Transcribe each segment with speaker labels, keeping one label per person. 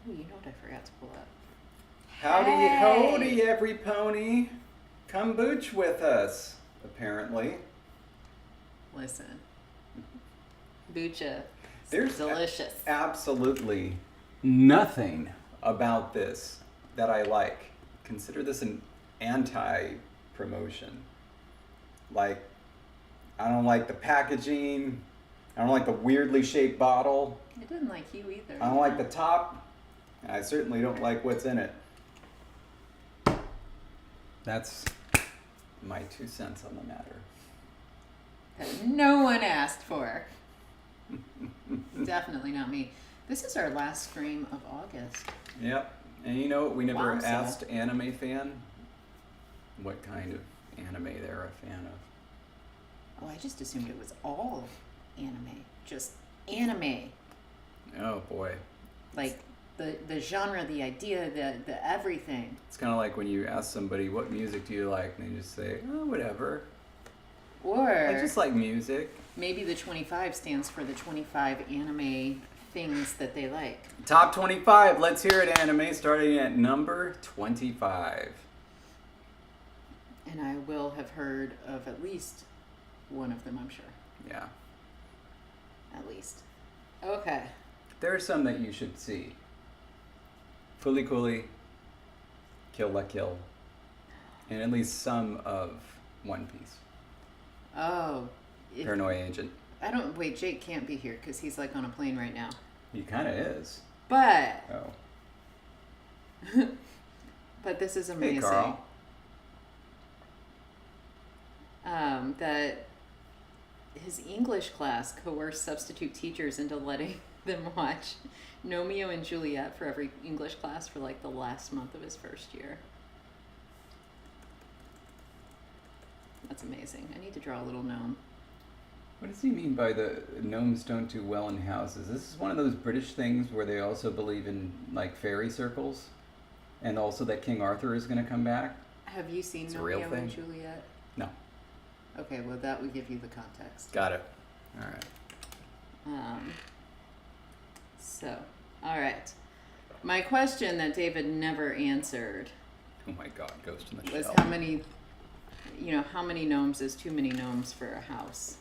Speaker 1: Oh, you know what I forgot to pull up?
Speaker 2: Howdy,
Speaker 1: Hey!
Speaker 2: howdy, every pony. Come booch with us, apparently.
Speaker 1: Listen. Bucha.
Speaker 2: There's
Speaker 1: Delicious.
Speaker 2: absolutely nothing about this that I like. Consider this an anti-promotion. Like, I don't like the packaging. I don't like the weirdly shaped bottle.
Speaker 1: It didn't like you either.
Speaker 2: I don't like the top. And I certainly don't like what's in it. That's my 2 cents on the matter.
Speaker 1: That no one asked for. Definitely not me. This is our last stream of August.
Speaker 2: Yep. And you know what? We never
Speaker 1: Wow, so-
Speaker 2: asked anime fan what kind of anime they're a fan of.
Speaker 1: Oh, I just assumed it was all anime. Just anime.
Speaker 2: Oh boy.
Speaker 1: Like the genre, the idea, the everything.
Speaker 2: It's kind of like when you ask somebody, what music do you like? And they just say, oh, whatever.
Speaker 1: Or
Speaker 2: I just like music.
Speaker 1: maybe the 25 stands for the 25 anime things that they like.
Speaker 2: Top 25. Let's hear it, anime, starting at number 25.
Speaker 1: And I will have heard of at least one of them, I'm sure.
Speaker 2: Yeah.
Speaker 1: At least. Okay.
Speaker 2: There are some that you should see. Fully Cooley, Kill La Kill, and at least some of One Piece.
Speaker 1: Oh.
Speaker 2: Paranoia Agent.
Speaker 1: I don't. Wait, Jake can't be here because he's like on a plane right now.
Speaker 2: He kind of is.
Speaker 1: But.
Speaker 2: Oh.
Speaker 1: But this is amazing.
Speaker 2: Hey, Carl.
Speaker 1: That his English class coerced substitute teachers into letting them watch Romeo and Juliet for every English class for like the last month of his first year. That's amazing. I need to draw a little gnome.
Speaker 2: What does he mean by the gnomes don't do well in houses? This is one of those British things where they also believe in like fairy circles, and also that King Arthur is going to come back.
Speaker 1: Have you seen
Speaker 2: It's a real
Speaker 1: Romeo and
Speaker 2: thing?
Speaker 1: Juliet?
Speaker 2: No.
Speaker 1: Okay, well that would give you the context.
Speaker 2: Got it. All right.
Speaker 1: All right. My question that David never answered
Speaker 2: Oh my God, Ghost in the
Speaker 1: was
Speaker 2: Shell.
Speaker 1: how many gnomes is too many gnomes for a house?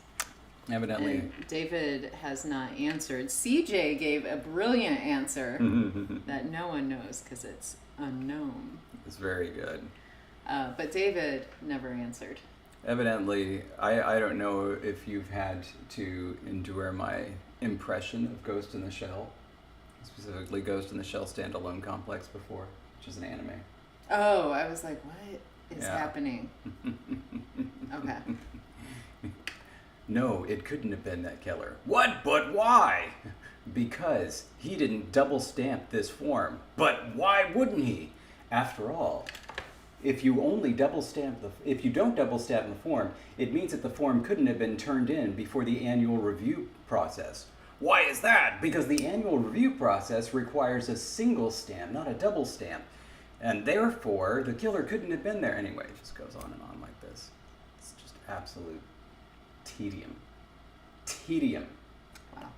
Speaker 2: Evidently.
Speaker 1: And David has not answered. CJ gave a brilliant answer that no one knows because it's a gnome.
Speaker 2: It's very good.
Speaker 1: But David never answered.
Speaker 2: Evidently, I don't know if you've had to endure my impression of Ghost in the Shell, specifically Ghost in the Shell Standalone Complex before, which is an anime.
Speaker 1: Oh, I was like, what is
Speaker 2: Yeah.
Speaker 1: happening? Okay.
Speaker 2: No, it couldn't have been that killer. What? But why? Because he didn't double stamp this form. But why wouldn't he? After all, if you don't double stamp the form, it means that the form couldn't have been turned in before the annual review process. Why is that? Because the annual review process requires a single stamp, not a double stamp. And therefore, the killer couldn't have been there. Anyway, it just goes on and on like this. It's just absolute tedium. Tedium.
Speaker 1: Wow.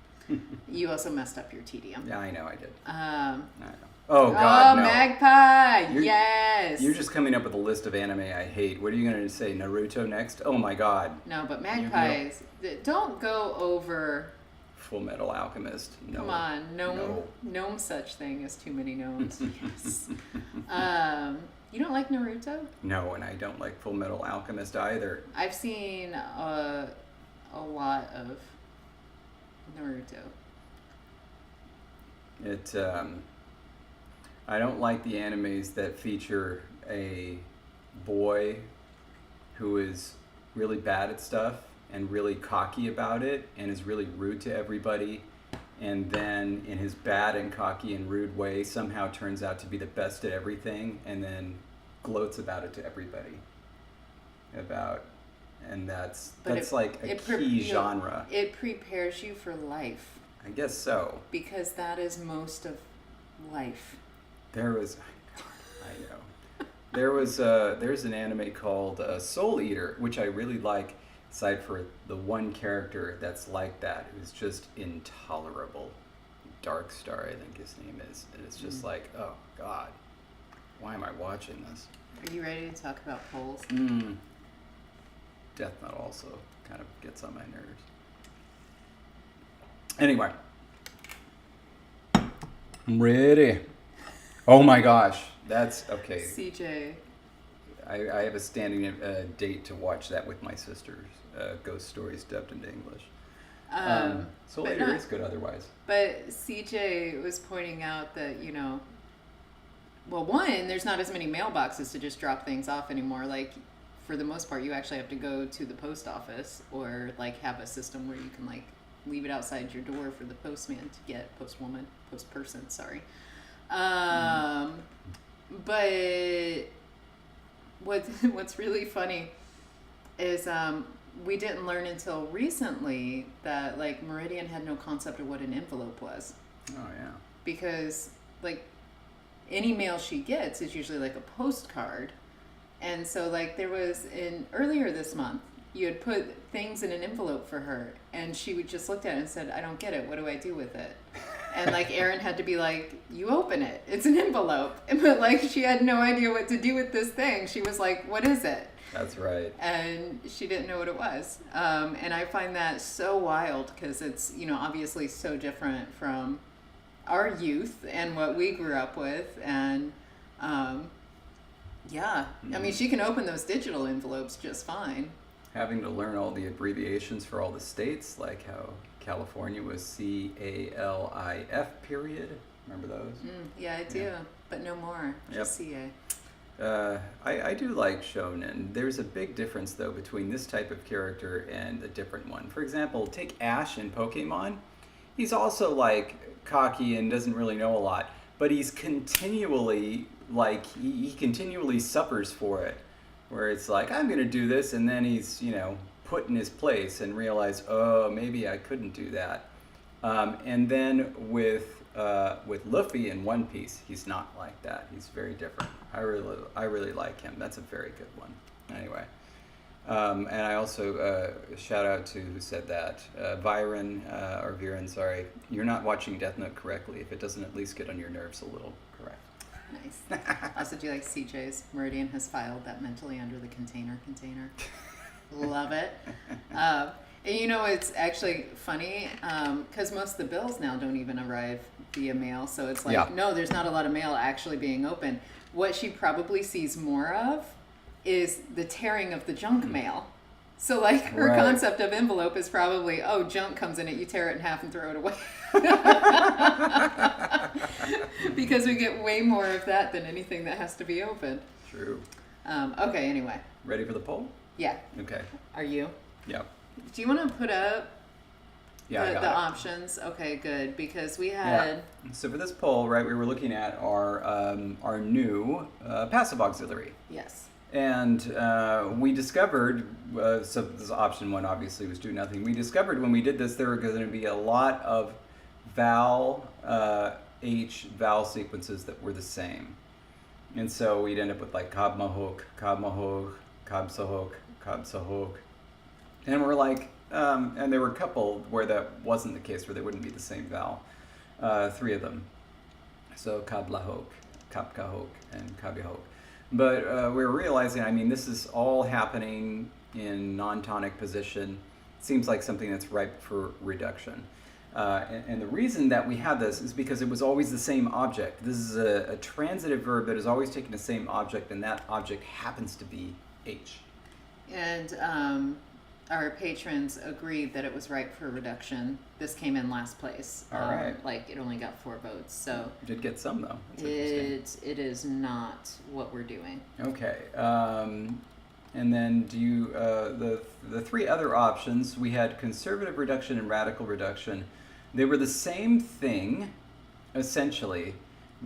Speaker 1: You also messed up your tedium.
Speaker 2: Yeah, I know I did.
Speaker 1: I
Speaker 2: know. Oh God, no.
Speaker 1: Magpie!
Speaker 2: You're-
Speaker 1: Yes!
Speaker 2: You're just coming up with a list of anime I hate. What are you going to say, Naruto next? Oh my God.
Speaker 1: No, but magpies, don't go over...
Speaker 2: Full Metal Alchemist. No.
Speaker 1: Come on,
Speaker 2: No.
Speaker 1: gnome such thing as too many gnomes. Yes. You don't like Naruto?
Speaker 2: No, and I don't like Full Metal Alchemist either.
Speaker 1: I've seen a lot of Naruto.
Speaker 2: I don't like the animes that feature a boy who is really bad at stuff and really cocky about it and is really rude to everybody, and then in his bad and cocky and rude way somehow turns out to be the best at everything and then gloats about it to everybody. And that's like a key genre.
Speaker 1: It prepares you for life.
Speaker 2: I guess so.
Speaker 1: Because that is most of life.
Speaker 2: There's an anime called Soul Eater, which I really like, aside for the one character that's like that, who's just intolerable. Dark Star, I think his name is. And it's just like, oh God, why am I watching this?
Speaker 1: Are you ready to talk about polls?
Speaker 2: Death Note also kind of gets on my nerves. Anyway. I'm ready. Oh my gosh. That's okay.
Speaker 1: CJ.
Speaker 2: I have a standing date to watch that with my sisters. Ghost Stories dubbed into English. So later is good otherwise.
Speaker 1: But CJ was pointing out that, well, one, there's not as many mailboxes to just drop things off anymore. Like, for the most part, you actually have to go to the post office or, like, have a system where you can, like, leave it outside your door for the postman to get, postperson, sorry. But what's really funny is we didn't learn until recently that, like, Meridian had no concept of what an envelope was.
Speaker 2: Oh, yeah.
Speaker 1: Because, like, any mail she gets is usually, like, a postcard. And so, like, there was earlier this month, you had put things in an envelope for her, and she would just looked at it and said, I don't get it. What do I do with it? And, like, Erin had to be like, you open it. It's an envelope. But, like, she had no idea what to do with this thing. She was like, what is it?
Speaker 2: That's right.
Speaker 1: And she didn't know what it was. And I find that so wild because it's, obviously so different from our youth and what we grew up with. And, yeah. I mean, she can open those digital envelopes just fine.
Speaker 2: Having to learn all the abbreviations for all the states, like how California was CALIF period. Remember those?
Speaker 1: Yeah, I do. Yeah. But no more. Just CA.
Speaker 2: I do like shonen. There's a big difference, though, between this type of character and a different one. For example, take Ash in Pokemon. He's also, like, cocky and doesn't really know a lot, but he's continually, like, he continually suffers for it, where it's like, I'm going to do this, and then he's, put in his place and realize, oh, maybe I couldn't do that. And then with Luffy in One Piece, he's not like that. He's very different. I really like him. That's a very good one. Anyway, and I also shout out to who said that. Viren, sorry. You're not watching Death Note correctly if it doesn't at least get on your nerves a little. Correct.
Speaker 1: Nice. Also, do you like CJ's? Meridian has filed that mentally under the container. Love it. And it's actually funny because most of the bills now don't even arrive via mail. So it's like, no, there's not a lot of mail actually being opened. What she probably sees more of is the tearing of the junk mail. So, like, her concept of envelope is probably, junk comes in it, you tear it in half and throw it away. Because we get way more of that than anything that has to be opened.
Speaker 2: True.
Speaker 1: Okay, anyway.
Speaker 2: Ready for the poll?
Speaker 1: Yeah.
Speaker 2: Okay.
Speaker 1: Are you?
Speaker 2: Yeah.
Speaker 1: Do you want to put up the options? Okay, good. Because we had...
Speaker 2: Yeah. So for this poll, right, we were looking at our new passive auxiliary.
Speaker 1: Yes.
Speaker 2: And we discovered, so this option one obviously was do nothing. We discovered when we did this there were going to be a lot of vowel sequences that were the same. And so we'd end up with like kabmahok, kabmahok, kabsahok, kabsahok. And we're like, and there were a couple where that wasn't the case, where they wouldn't be the same vowel. 3 of them. So kablahok, kapkahok, and kabihok. But we were realizing, this is all happening in non-tonic position. It seems like something that's ripe for reduction. And the reason that we have this is because it was always the same object. This is a transitive verb that is always taking the same object, and that object happens to be H. And
Speaker 1: our patrons agreed that it was ripe for reduction. This came in last place.
Speaker 2: All right.
Speaker 1: Like, it only got 4 votes. So
Speaker 2: you did get some, though.
Speaker 1: It is not what we're doing.
Speaker 2: Okay. And then do you the 3 other options, we had conservative reduction and radical reduction. They were the same thing, essentially.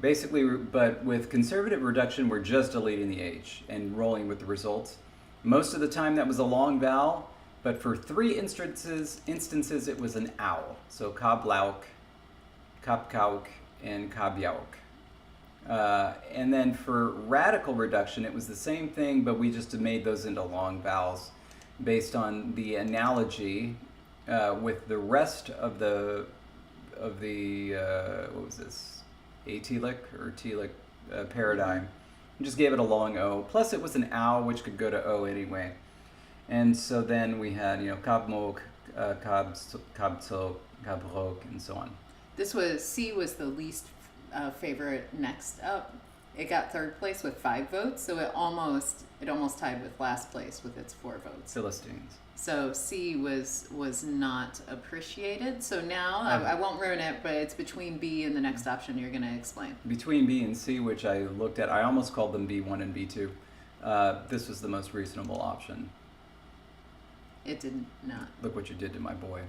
Speaker 2: Basically, but with conservative reduction, we're just deleting the H and rolling with the results. Most of the time, that was a long vowel, but for 3 instances, it was an ow. So kablauk, kapkauk, and kabyauk. And then for radical reduction, it was the same thing, but we just made those into long vowels based on the analogy with the rest of the what was this, atelic or telic paradigm. And just gave it a long O. Plus it was an ow, which could go to O anyway. And so then we had, kabmok, kabtso, kabrok, and so on.
Speaker 1: C was the least favorite next up. It got third place with 5 votes, so it almost tied with last place with its 4 votes.
Speaker 2: Philistines.
Speaker 1: So C was not appreciated. So now I won't ruin it, but it's between B and the next option you're going to explain.
Speaker 2: Between B and C, which I looked at, I almost called them B1 and B2. This was the most reasonable option.
Speaker 1: It did not.
Speaker 2: Look what you did to my boy.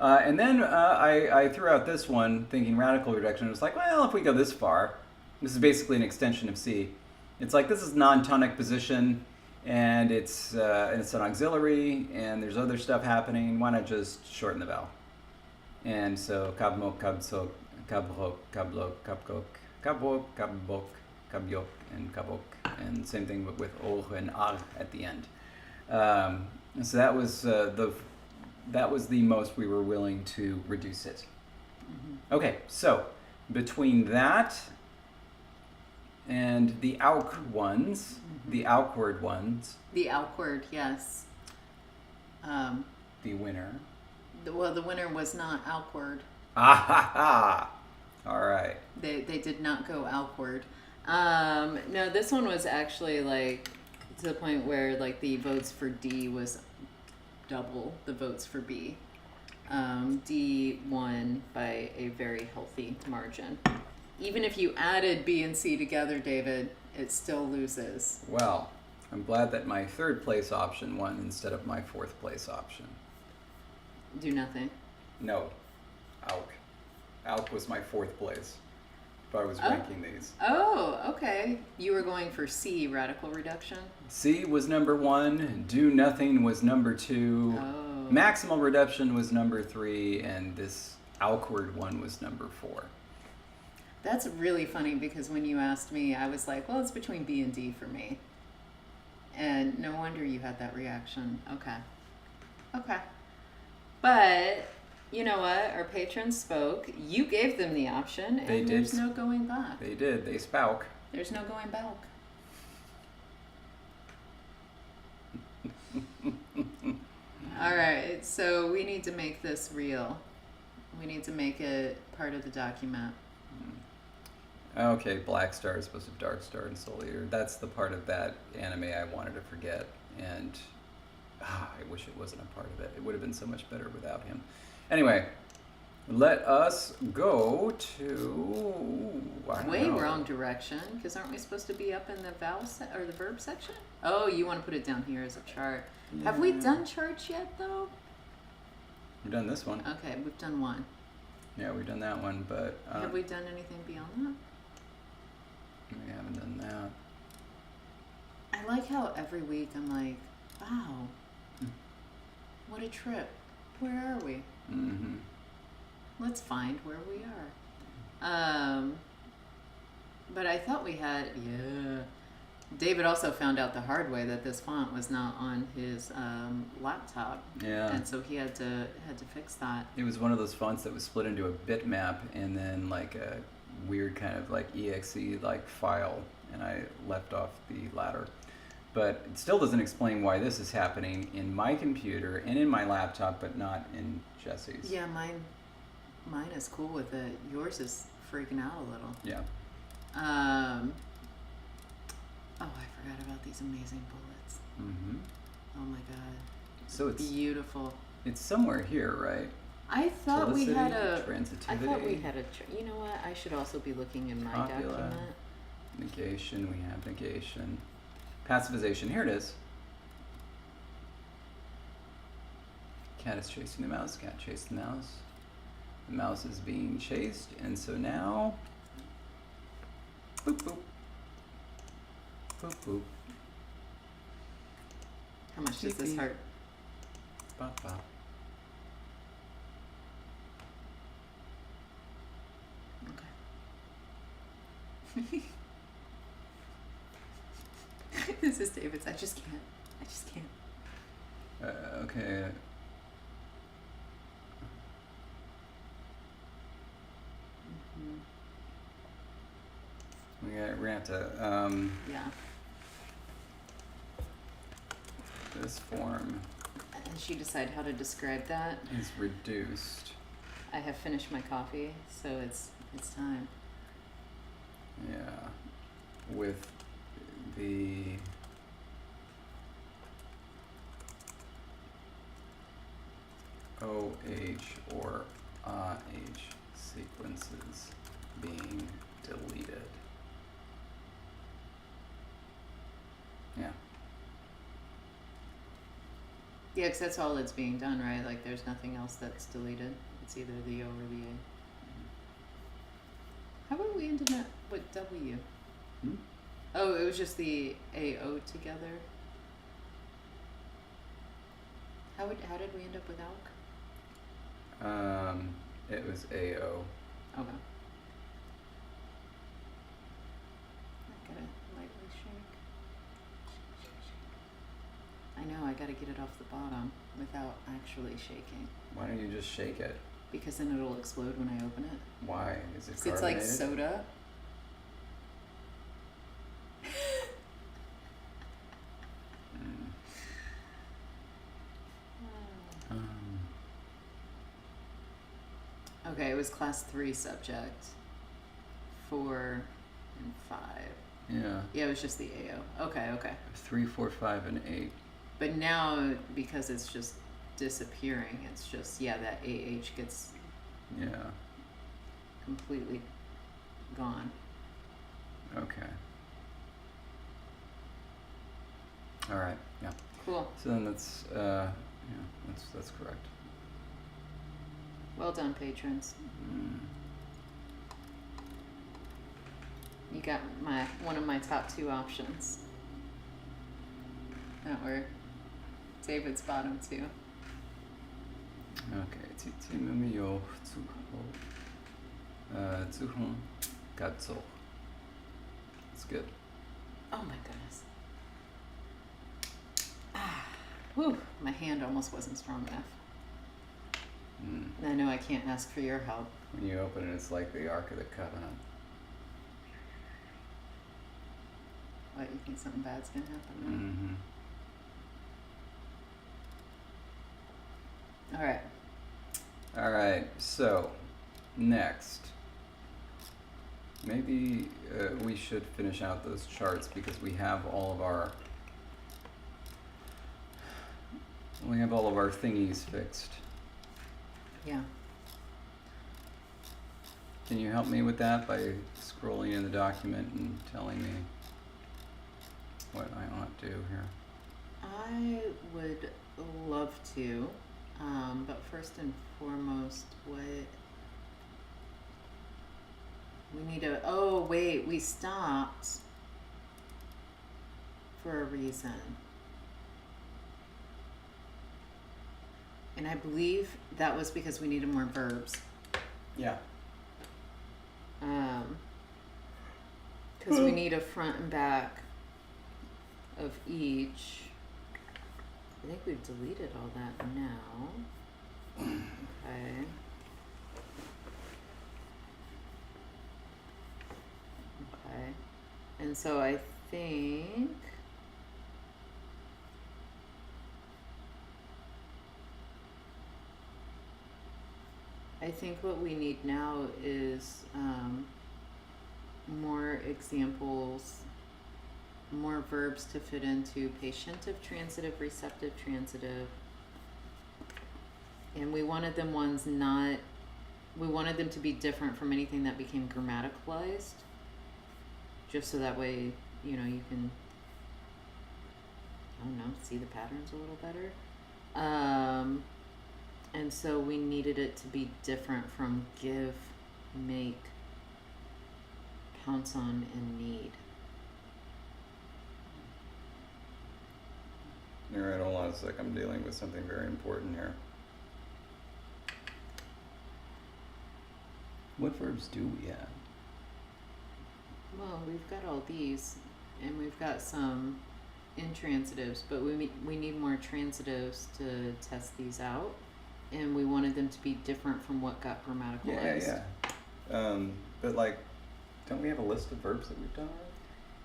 Speaker 2: And then I threw out this one, thinking radical reduction. It was like, well, if we go this far, this is basically an extension of C. It's like this is non-tonic position, and it's an auxiliary, and there's other stuff happening. Why not just shorten the vowel? And so kabmok, kabsok, kabrok, kablok, kabkok, kabok, kabbok, kabyok, and kabok, and same thing with or and ar at the end. So that was the most we were willing to reduce it. Mm-hmm. Okay, so between that and the auk ones, the awkward ones.
Speaker 1: The awkward, yes.
Speaker 2: The winner.
Speaker 1: The winner was not awkward.
Speaker 2: Ah ha ha! All right.
Speaker 1: They did not go awkward. No, this one was actually like to the point where like the votes for D was double the votes for B. D won by a very healthy margin. Even if you added B and C together, David, it still loses.
Speaker 2: Well, I'm glad that my third place option won instead of my fourth place option.
Speaker 1: Do nothing.
Speaker 2: No, AUK. AUK was my fourth place if I was ranking these.
Speaker 1: Oh, okay. You were going for C, radical reduction?
Speaker 2: C was number 1, do nothing was number 2, maximal reduction was number 3, and this awkward one was number 4.
Speaker 1: That's really funny because when you asked me, I was like, well, it's between B and D for me. And no wonder you had that reaction. Okay. But you know what? Our patrons spoke. You gave them the option, and there's no going back.
Speaker 2: They did. They spoke.
Speaker 1: There's no going back. All right. So we need to make this real. We need to make it part of the document.
Speaker 2: Okay, Black Star is supposed to Dark Star and Soul Eater. That's the part of that anime I wanted to forget, and I wish it wasn't a part of it. It would have been so much better without him. Anyway, let us go to
Speaker 1: wrong direction, because aren't we supposed to be up in the or the verb section? Oh, you want to put it down here as a chart. Yeah. Have we done charts yet, though?
Speaker 2: We've done this one.
Speaker 1: Okay, we've done one.
Speaker 2: Yeah, we've done that one, but
Speaker 1: have we done anything beyond that?
Speaker 2: We haven't done that.
Speaker 1: I like how every week I'm like, wow, what a trip. Where are we?
Speaker 2: Mm-hmm.
Speaker 1: Let's find where we are. But I thought we had, David also found out the hard way that this font was not on his laptop.
Speaker 2: Yeah.
Speaker 1: And so he had to fix that.
Speaker 2: It was one of those fonts that was split into a bitmap and then like a weird kind of like exe like file, and I left off the latter. But it still doesn't explain why this is happening in my computer and in my laptop, but not in Jesse's.
Speaker 1: Yeah, mine is cool with it. Yours is freaking out a little.
Speaker 2: Yeah.
Speaker 1: Oh, I forgot about these amazing bullets.
Speaker 2: Mm-hmm.
Speaker 1: Oh my god.
Speaker 2: So it's
Speaker 1: beautiful.
Speaker 2: It's somewhere here, right?
Speaker 1: I thought we had a
Speaker 2: transitivity.
Speaker 1: I thought we had a. You know what? I should also be looking in my
Speaker 2: Copula,
Speaker 1: document.
Speaker 2: Negation. We have negation. Passivization. Here it is. Cat is chasing the mouse. Cat chased the mouse. The mouse is being chased, and so now. Boop boop. Boop boop.
Speaker 1: How much does this hurt?
Speaker 2: Bop bop.
Speaker 1: Okay. This is David's. I just can't.
Speaker 2: Okay. We're gonna have to,
Speaker 1: Yeah.
Speaker 2: this form
Speaker 1: And she decide how to describe that.
Speaker 2: is reduced.
Speaker 1: I have finished my coffee, so it's time.
Speaker 2: Yeah. With the OH or AH sequences being deleted. Yeah.
Speaker 1: Yeah, because that's all that's being done, right? Like, there's nothing else that's deleted. It's either the O or the A. How about we ended up with W?
Speaker 2: Hmm?
Speaker 1: Oh, it was just the AO together. How did we end up with ALK?
Speaker 2: It was AO.
Speaker 1: Okay. I gotta lightly shake. I know, I gotta get it off the bottom without actually shaking.
Speaker 2: Why don't you just shake it?
Speaker 1: Because then it'll explode when I open it.
Speaker 2: Why? Is it
Speaker 1: 'Cause it's like
Speaker 2: carbonated?
Speaker 1: soda.
Speaker 2: Mm. Um,
Speaker 1: Okay, it was class 3 subject. 4 and 5.
Speaker 2: yeah.
Speaker 1: Yeah, it was just the AO. Okay.
Speaker 2: 3, 4, 5, and 8.
Speaker 1: But now, because it's just disappearing, it's just, yeah, that AH gets
Speaker 2: Yeah.
Speaker 1: completely gone.
Speaker 2: Okay. All right. Yeah.
Speaker 1: Cool.
Speaker 2: So then that's correct.
Speaker 1: Well done, patrons.
Speaker 2: Mm.
Speaker 1: You got one of my top 2 options. That were David's bottom 2.
Speaker 2: Okay. 지침음이요 주홍 가dzo. It's good.
Speaker 1: Oh my goodness. Whew, my hand almost wasn't strong enough.
Speaker 2: Mm.
Speaker 1: I know I can't ask for your help.
Speaker 2: When you open it, it's like the Ark of the Covenant.
Speaker 1: What, you think something bad's gonna happen?
Speaker 2: Mm-hmm.
Speaker 1: Alright.
Speaker 2: All right. So next, maybe we should finish out those charts because we have all of our thingies fixed.
Speaker 1: Yeah.
Speaker 2: Can you help me with that by scrolling in the document and telling me what I ought to do here?
Speaker 1: I would love to, but first and foremost, what we need to, oh wait, we stopped for a reason. And I believe that was because we needed more verbs.
Speaker 2: Yeah.
Speaker 1: Because we need a front and back of each. I think we've deleted all that now. Okay. Okay. And so I think what we need now is more examples, more verbs to fit into patientive, transitive, receptive, transitive. And we wanted them we wanted them to be different from anything that became grammaticalized. Just so that way, you can, I don't know, see the patterns a little better. And so we needed it to be different from give, make, pounce on, and need.
Speaker 2: All right, hold on a sec. I'm dealing with something very important here. What verbs do we have?
Speaker 1: Well, we've got all these, and we've got some intransitives, but we need more transitives to test these out, and we wanted them to be different from what got grammaticalized.
Speaker 2: Yeah. But like, Don't we have a list of verbs that we've done already?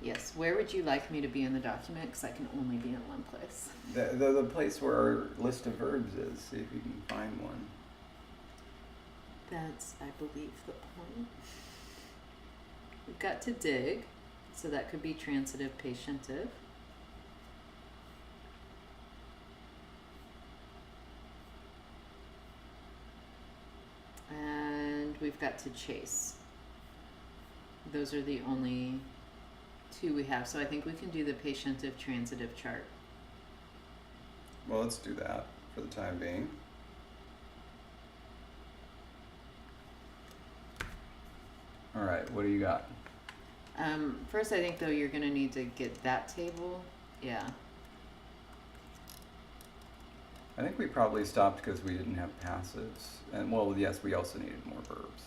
Speaker 1: Yes. Where would you like me to be in the document? Because I can only be in one place.
Speaker 2: The place where our list of verbs is. See if you can find one.
Speaker 1: That's, I believe, the point. We've got to dig, so that could be transitive, patientive. And we've got to chase. Those are the only two we have, so I think we can do the patientive, transitive chart.
Speaker 2: Well, let's do that for the time being. All right, what do you got?
Speaker 1: First, I think, though, you're going to need to get that table. Yeah.
Speaker 2: I think we probably stopped because we didn't have passives. And, well, yes, we also needed more verbs.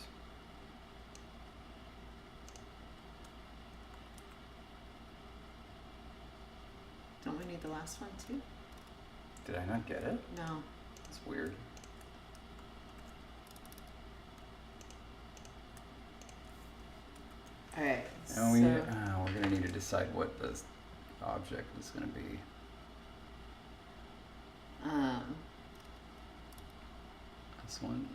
Speaker 1: Don't we need the last one, too?
Speaker 2: Did I not get it?
Speaker 1: No.
Speaker 2: That's weird.
Speaker 1: All right.
Speaker 2: And we're going to need to decide what the object is going to be. This one.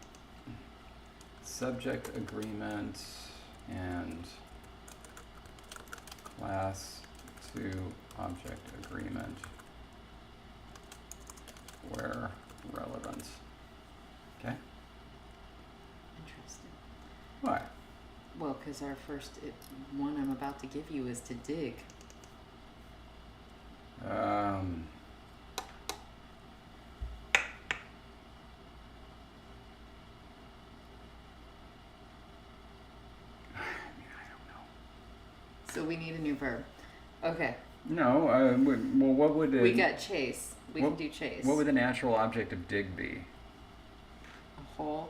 Speaker 2: Subject agreement and class to object agreement where relevant. Okay?
Speaker 1: Interesting.
Speaker 2: Why?
Speaker 1: Well, because our first one I'm about to give you is to dig. So we need a new verb. Okay.
Speaker 2: No, well, what would
Speaker 1: We got chase. We can do chase.
Speaker 2: What would the natural object of dig be?
Speaker 1: A hole.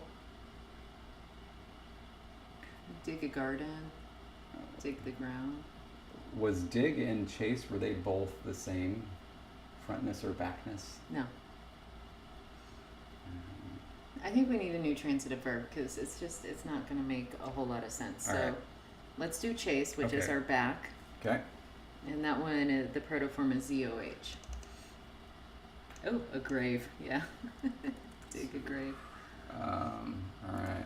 Speaker 1: Dig a garden. Dig the ground.
Speaker 2: Was dig and chase, were they both the same? Frontness or backness?
Speaker 1: No. I think we need a new transitive verb because it's not going to make a whole lot of sense.
Speaker 2: All
Speaker 1: So
Speaker 2: right.
Speaker 1: let's do chase, which is
Speaker 2: Okay.
Speaker 1: our back.
Speaker 2: Okay.
Speaker 1: And that one, the protoform is ZOH. Oh, a grave. Yeah. Dig a grave.
Speaker 2: All right.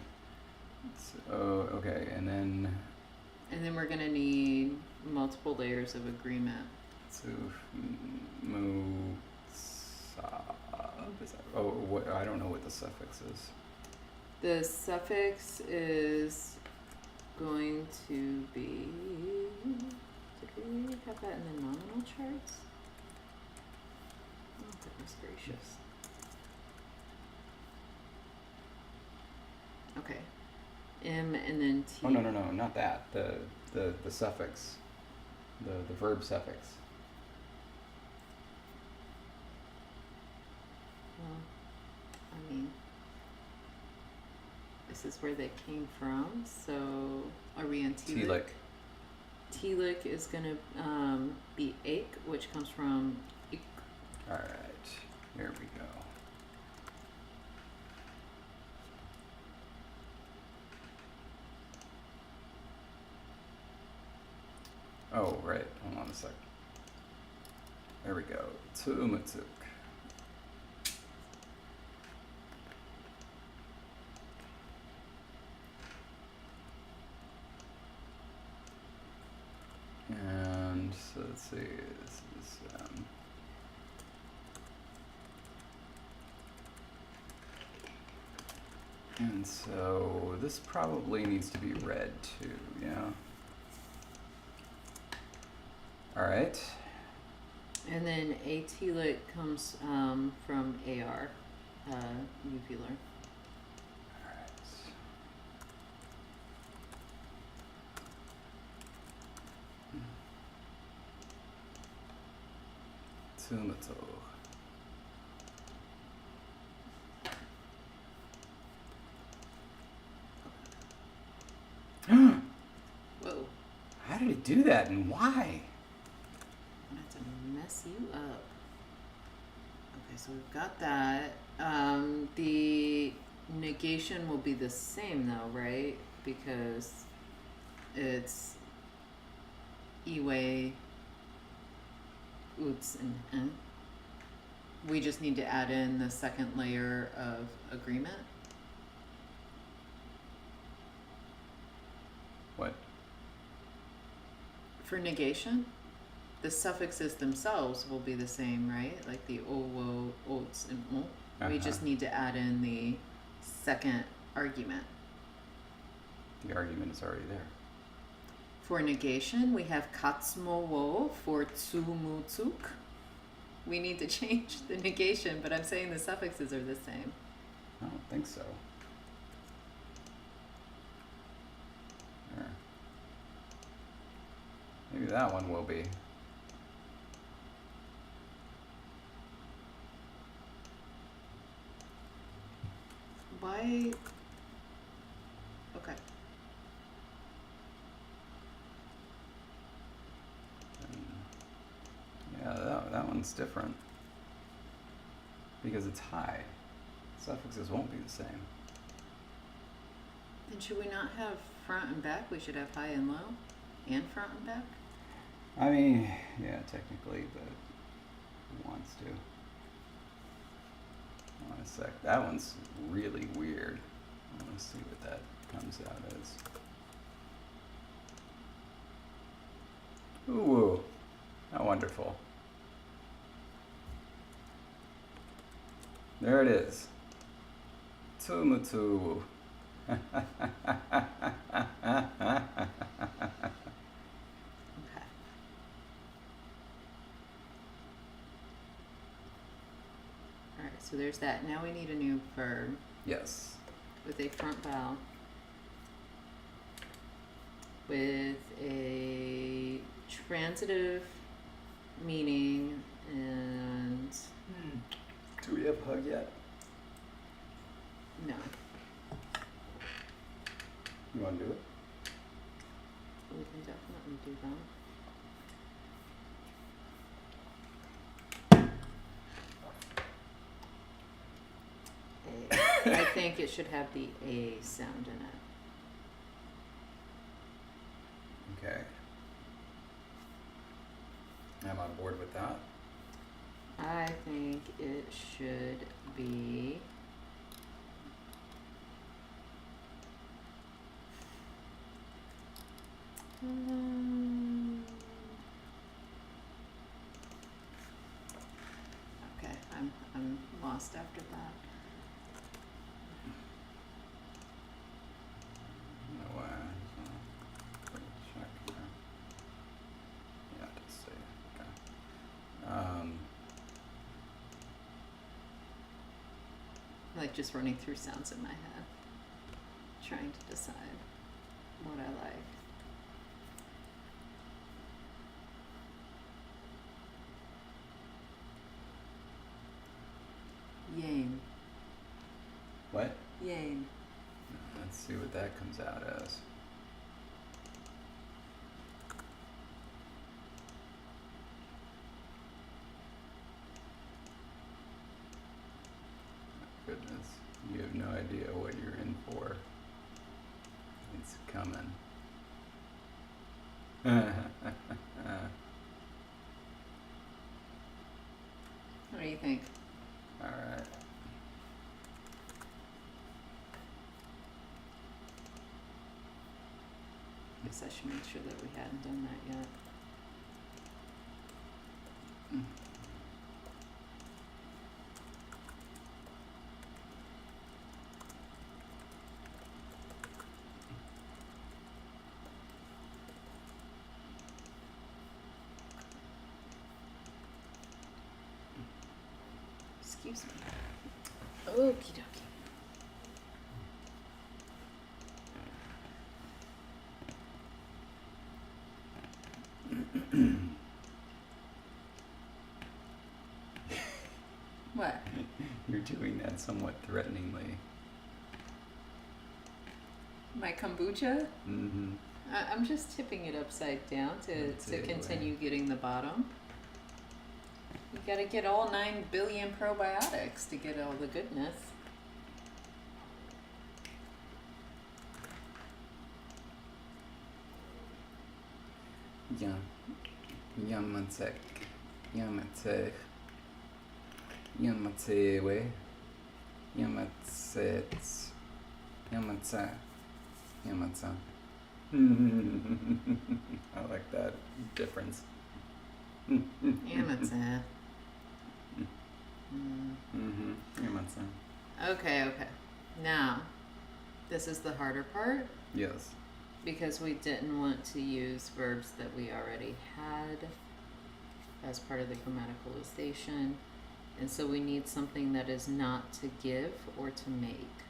Speaker 2: So, okay, and then
Speaker 1: And then we're going to need multiple layers of agreement.
Speaker 2: so what? I don't know what the suffix is.
Speaker 1: The suffix is going to be. Did we have that in the nominal charts? Oh, goodness gracious. Okay. M and then T.
Speaker 2: Oh no, not that. The suffix. The verb suffix.
Speaker 1: Well, I mean, this is where they came from. So, are we in T-lick?
Speaker 2: T-lick.
Speaker 1: T-lick is going to be ache, which comes from ik.
Speaker 2: All right. Here we go. Oh, right. Hold on a sec. There we go. Tumatuk. And so let's see. This is and so this probably needs to be read too, yeah. All right.
Speaker 1: And then atelet comes from AR, uvular.
Speaker 2: All right. Tumato.
Speaker 1: Whoa.
Speaker 2: How did it do that and why?
Speaker 1: I'm going to have to mess you up. Okay, so we've got that. The negation will be the same though, right? Because it's iwe, uts, and en. We just need to add in the second layer of agreement.
Speaker 2: What?
Speaker 1: For negation, the suffixes themselves will be the same, right? Like the o, wo, ots, and o. We just need to add in the second argument.
Speaker 2: The argument is already there.
Speaker 1: For negation, we have katsmo wo for tsumutsuk. We need to change the negation, but I'm saying the suffixes are the same.
Speaker 2: I don't think so. There. Maybe that one will be.
Speaker 1: Why? Okay.
Speaker 2: Yeah, that one's different. Because it's high. Suffixes won't be the same.
Speaker 1: Then should we not have front and back? We should have high and low and front and back?
Speaker 2: I mean, yeah, technically, but who wants to? Hold on a sec. That one's really weird. I want to see what that comes out as. Ooh, how wonderful. There it is. Tumutu.
Speaker 1: Okay. Alright, so there's that. Now we need a new verb
Speaker 2: Yes.
Speaker 1: with a front vowel, with a transitive meaning, and
Speaker 2: Do we have hug yet?
Speaker 1: no.
Speaker 2: You want to do it?
Speaker 1: We can definitely do that. I think it should have the A sound in it.
Speaker 2: Okay. I'm on board with that.
Speaker 1: I think it should be okay, I'm lost after that.
Speaker 2: No, check here. Yeah, just say okay.
Speaker 1: Like just running through sounds in my head, trying to decide what I like. Yang.
Speaker 2: What?
Speaker 1: Yang.
Speaker 2: Let's see what that comes out as. Goodness, you have no idea what you're in for. It's coming.
Speaker 1: What do you think?
Speaker 2: All right.
Speaker 1: Guess I should make sure that we hadn't done that yet. Excuse me. Okie dokie. What?
Speaker 2: You're doing that somewhat threateningly.
Speaker 1: My kombucha?
Speaker 2: Mm-hmm.
Speaker 1: I'm just tipping it upside down to continue getting the bottom. You gotta get all 9 billion probiotics to get all the goodness.
Speaker 2: Ja. Yamatsek. Yamatsek. Yamatsewe. Yamatsets. Yamatsa. Yamatsa. I like that difference.
Speaker 1: Yamatsa.
Speaker 2: Yamatsa.
Speaker 1: Okay. Now, this is the harder part
Speaker 2: Yes.
Speaker 1: because we didn't want to use verbs that we already had as part of the grammaticalization. And so we need something that is not to give or to make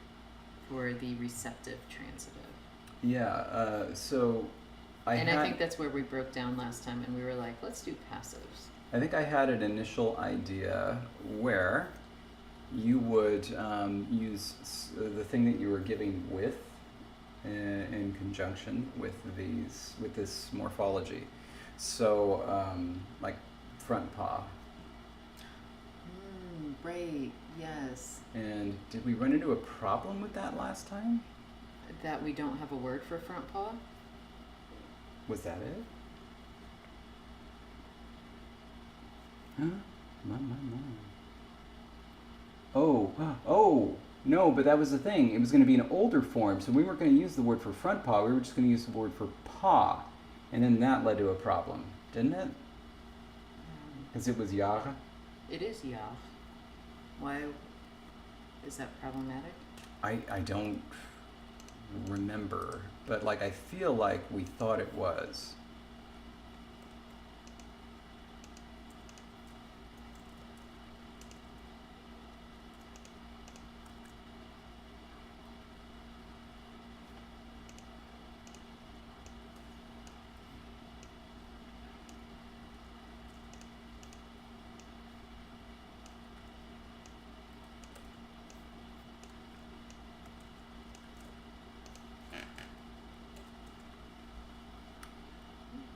Speaker 1: for the receptive transitive.
Speaker 2: Yeah, so I
Speaker 1: think that's where we broke down last time and we were like, let's do passives.
Speaker 2: I think I had an initial idea where you would use the thing that you were giving with in conjunction with this morphology. So like front paw.
Speaker 1: Right, yes.
Speaker 2: And did we run into a problem with that last time?
Speaker 1: That we don't have a word for front paw?
Speaker 2: Was that it? Huh? Oh, no, but that was the thing. It was going to be an older form, so we weren't going to use the word for front paw. We were just going to use the word for paw. And then that led to a problem, didn't it? Because it was yar.
Speaker 1: It is yar. Why is that problematic?
Speaker 2: I don't remember, but like I feel like we thought it was.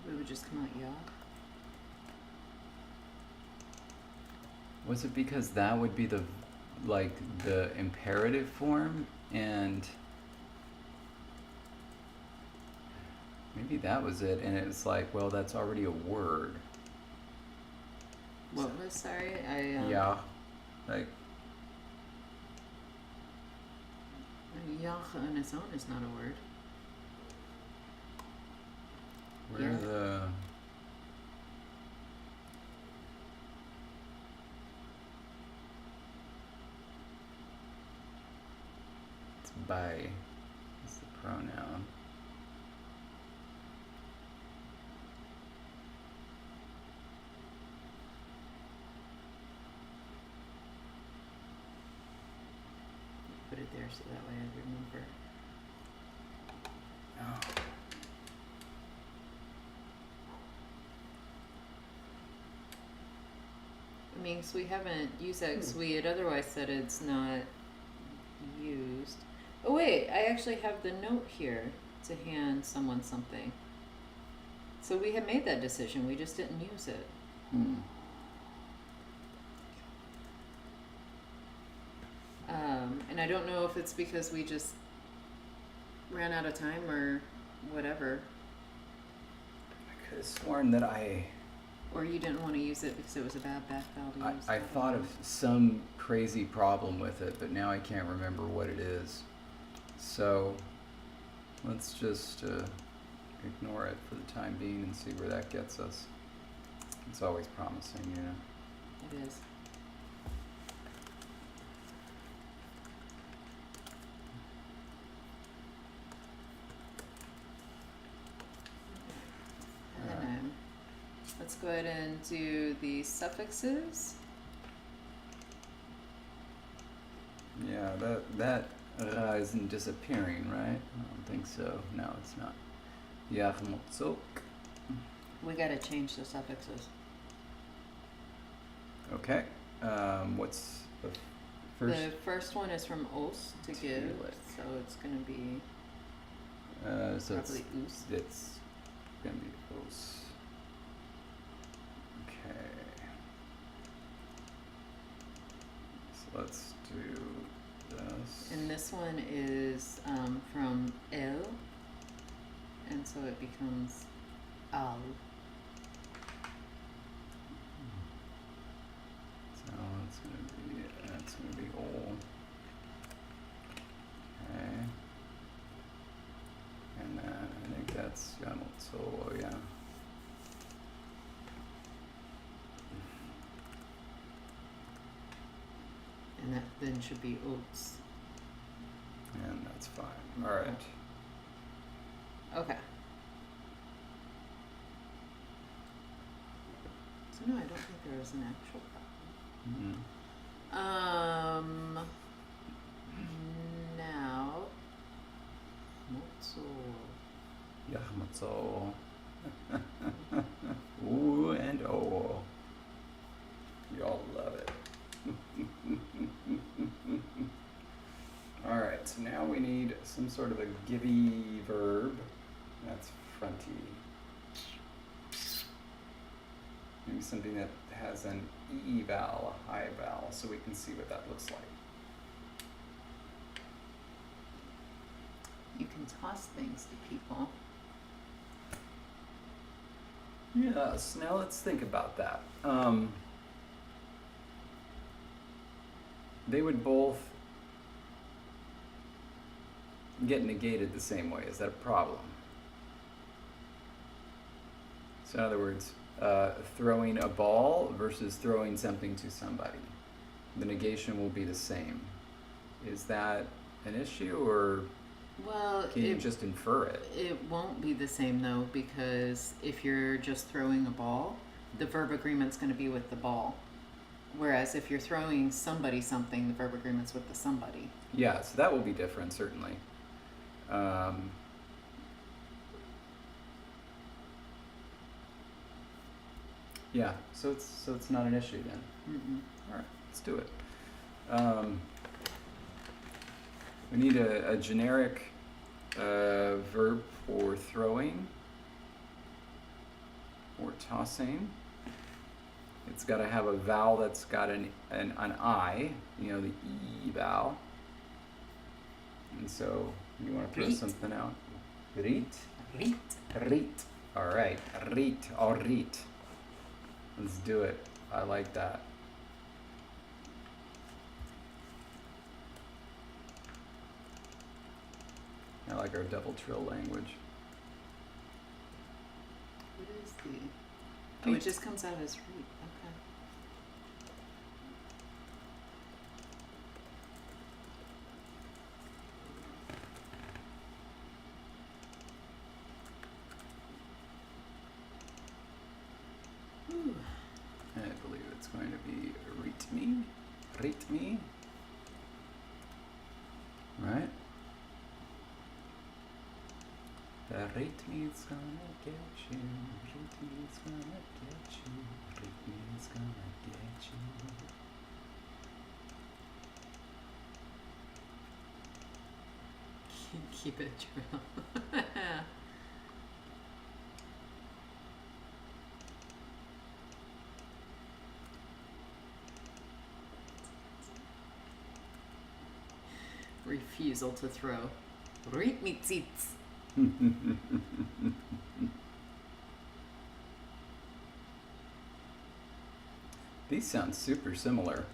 Speaker 1: We would just come out yar.
Speaker 2: Was it because that would be the imperative form, and maybe that was it, and it's like, well, that's already a word.
Speaker 1: What was, sorry?
Speaker 2: Yeah, like
Speaker 1: yar on its own is not a word.
Speaker 2: where the it's by is the pronoun.
Speaker 1: Put it there so that way I remember.
Speaker 2: Oh.
Speaker 1: I mean, so we haven't used that because we had otherwise said it's not used. Oh wait, I actually have the note here to hand someone something. So we had made that decision, we just didn't use it. And I don't know if it's because we just ran out of time or whatever.
Speaker 2: I could have sworn that
Speaker 1: Or you didn't want to use it because it was a bad back file to use.
Speaker 2: I thought of some crazy problem with it, but now I can't remember what it is. So let's just ignore it for the time being and see where that gets us. It's always promising, you know.
Speaker 1: It is. And then let's go ahead and do the suffixes.
Speaker 2: Yeah, that isn't disappearing, right? I don't think so. No, it's not. Yachmotzok.
Speaker 1: We gotta change the suffixes.
Speaker 2: Okay. What's the first?
Speaker 1: The first one is from os, to give,
Speaker 2: Telic.
Speaker 1: so it's gonna be
Speaker 2: So
Speaker 1: probably us.
Speaker 2: it's gonna be os. Okay. So let's do this.
Speaker 1: And this one is from el, and so it becomes al.
Speaker 2: That's gonna be all. Okay. And then I think that's so yeah.
Speaker 1: And that then should be oats.
Speaker 2: And that's fine. All right.
Speaker 1: Okay. So no, I don't think there is an actual problem. Now, mozzo.
Speaker 2: Yachmatzo. Ooh and oh. Y'all love it. All right, so now we need some sort of a givey verb. That's fronty. Maybe something that has an E vowel, a high vowel, so we can see what that looks like.
Speaker 1: You can toss things to people.
Speaker 2: Yes, now let's think about that. They would both get negated the same way. Is that a problem? So in other words, throwing a ball versus throwing something to somebody. The negation will be the same. Is that an issue, or
Speaker 1: Well,
Speaker 2: can you just infer it?
Speaker 1: It won't be the same though, because if you're just throwing a ball, the verb agreement's going to be with the ball. Whereas if you're throwing somebody something, the verb agreement's with the somebody.
Speaker 2: Yeah, so that will be different, certainly. Yeah, so it's not an issue then. All right, let's do it. We need a generic verb for throwing or tossing. It's got to have a vowel that's got an I, you know, the E vowel. And so you want to throw
Speaker 1: Reet.
Speaker 2: something out. Reet?
Speaker 1: Reet.
Speaker 2: Reet. All right. Reet or reet. Let's do it. I like that. I like our double trill language.
Speaker 1: What is the... Oh, it just comes out as reet. Okay. Ooh.
Speaker 2: I believe it's going to be reet me. Reet me. Right? The rate me's gonna get you. Rate me's gonna get you. Rate me's gonna get you.
Speaker 1: Keep it true. Refusal to throw. Reet me seats.
Speaker 2: These sound super similar.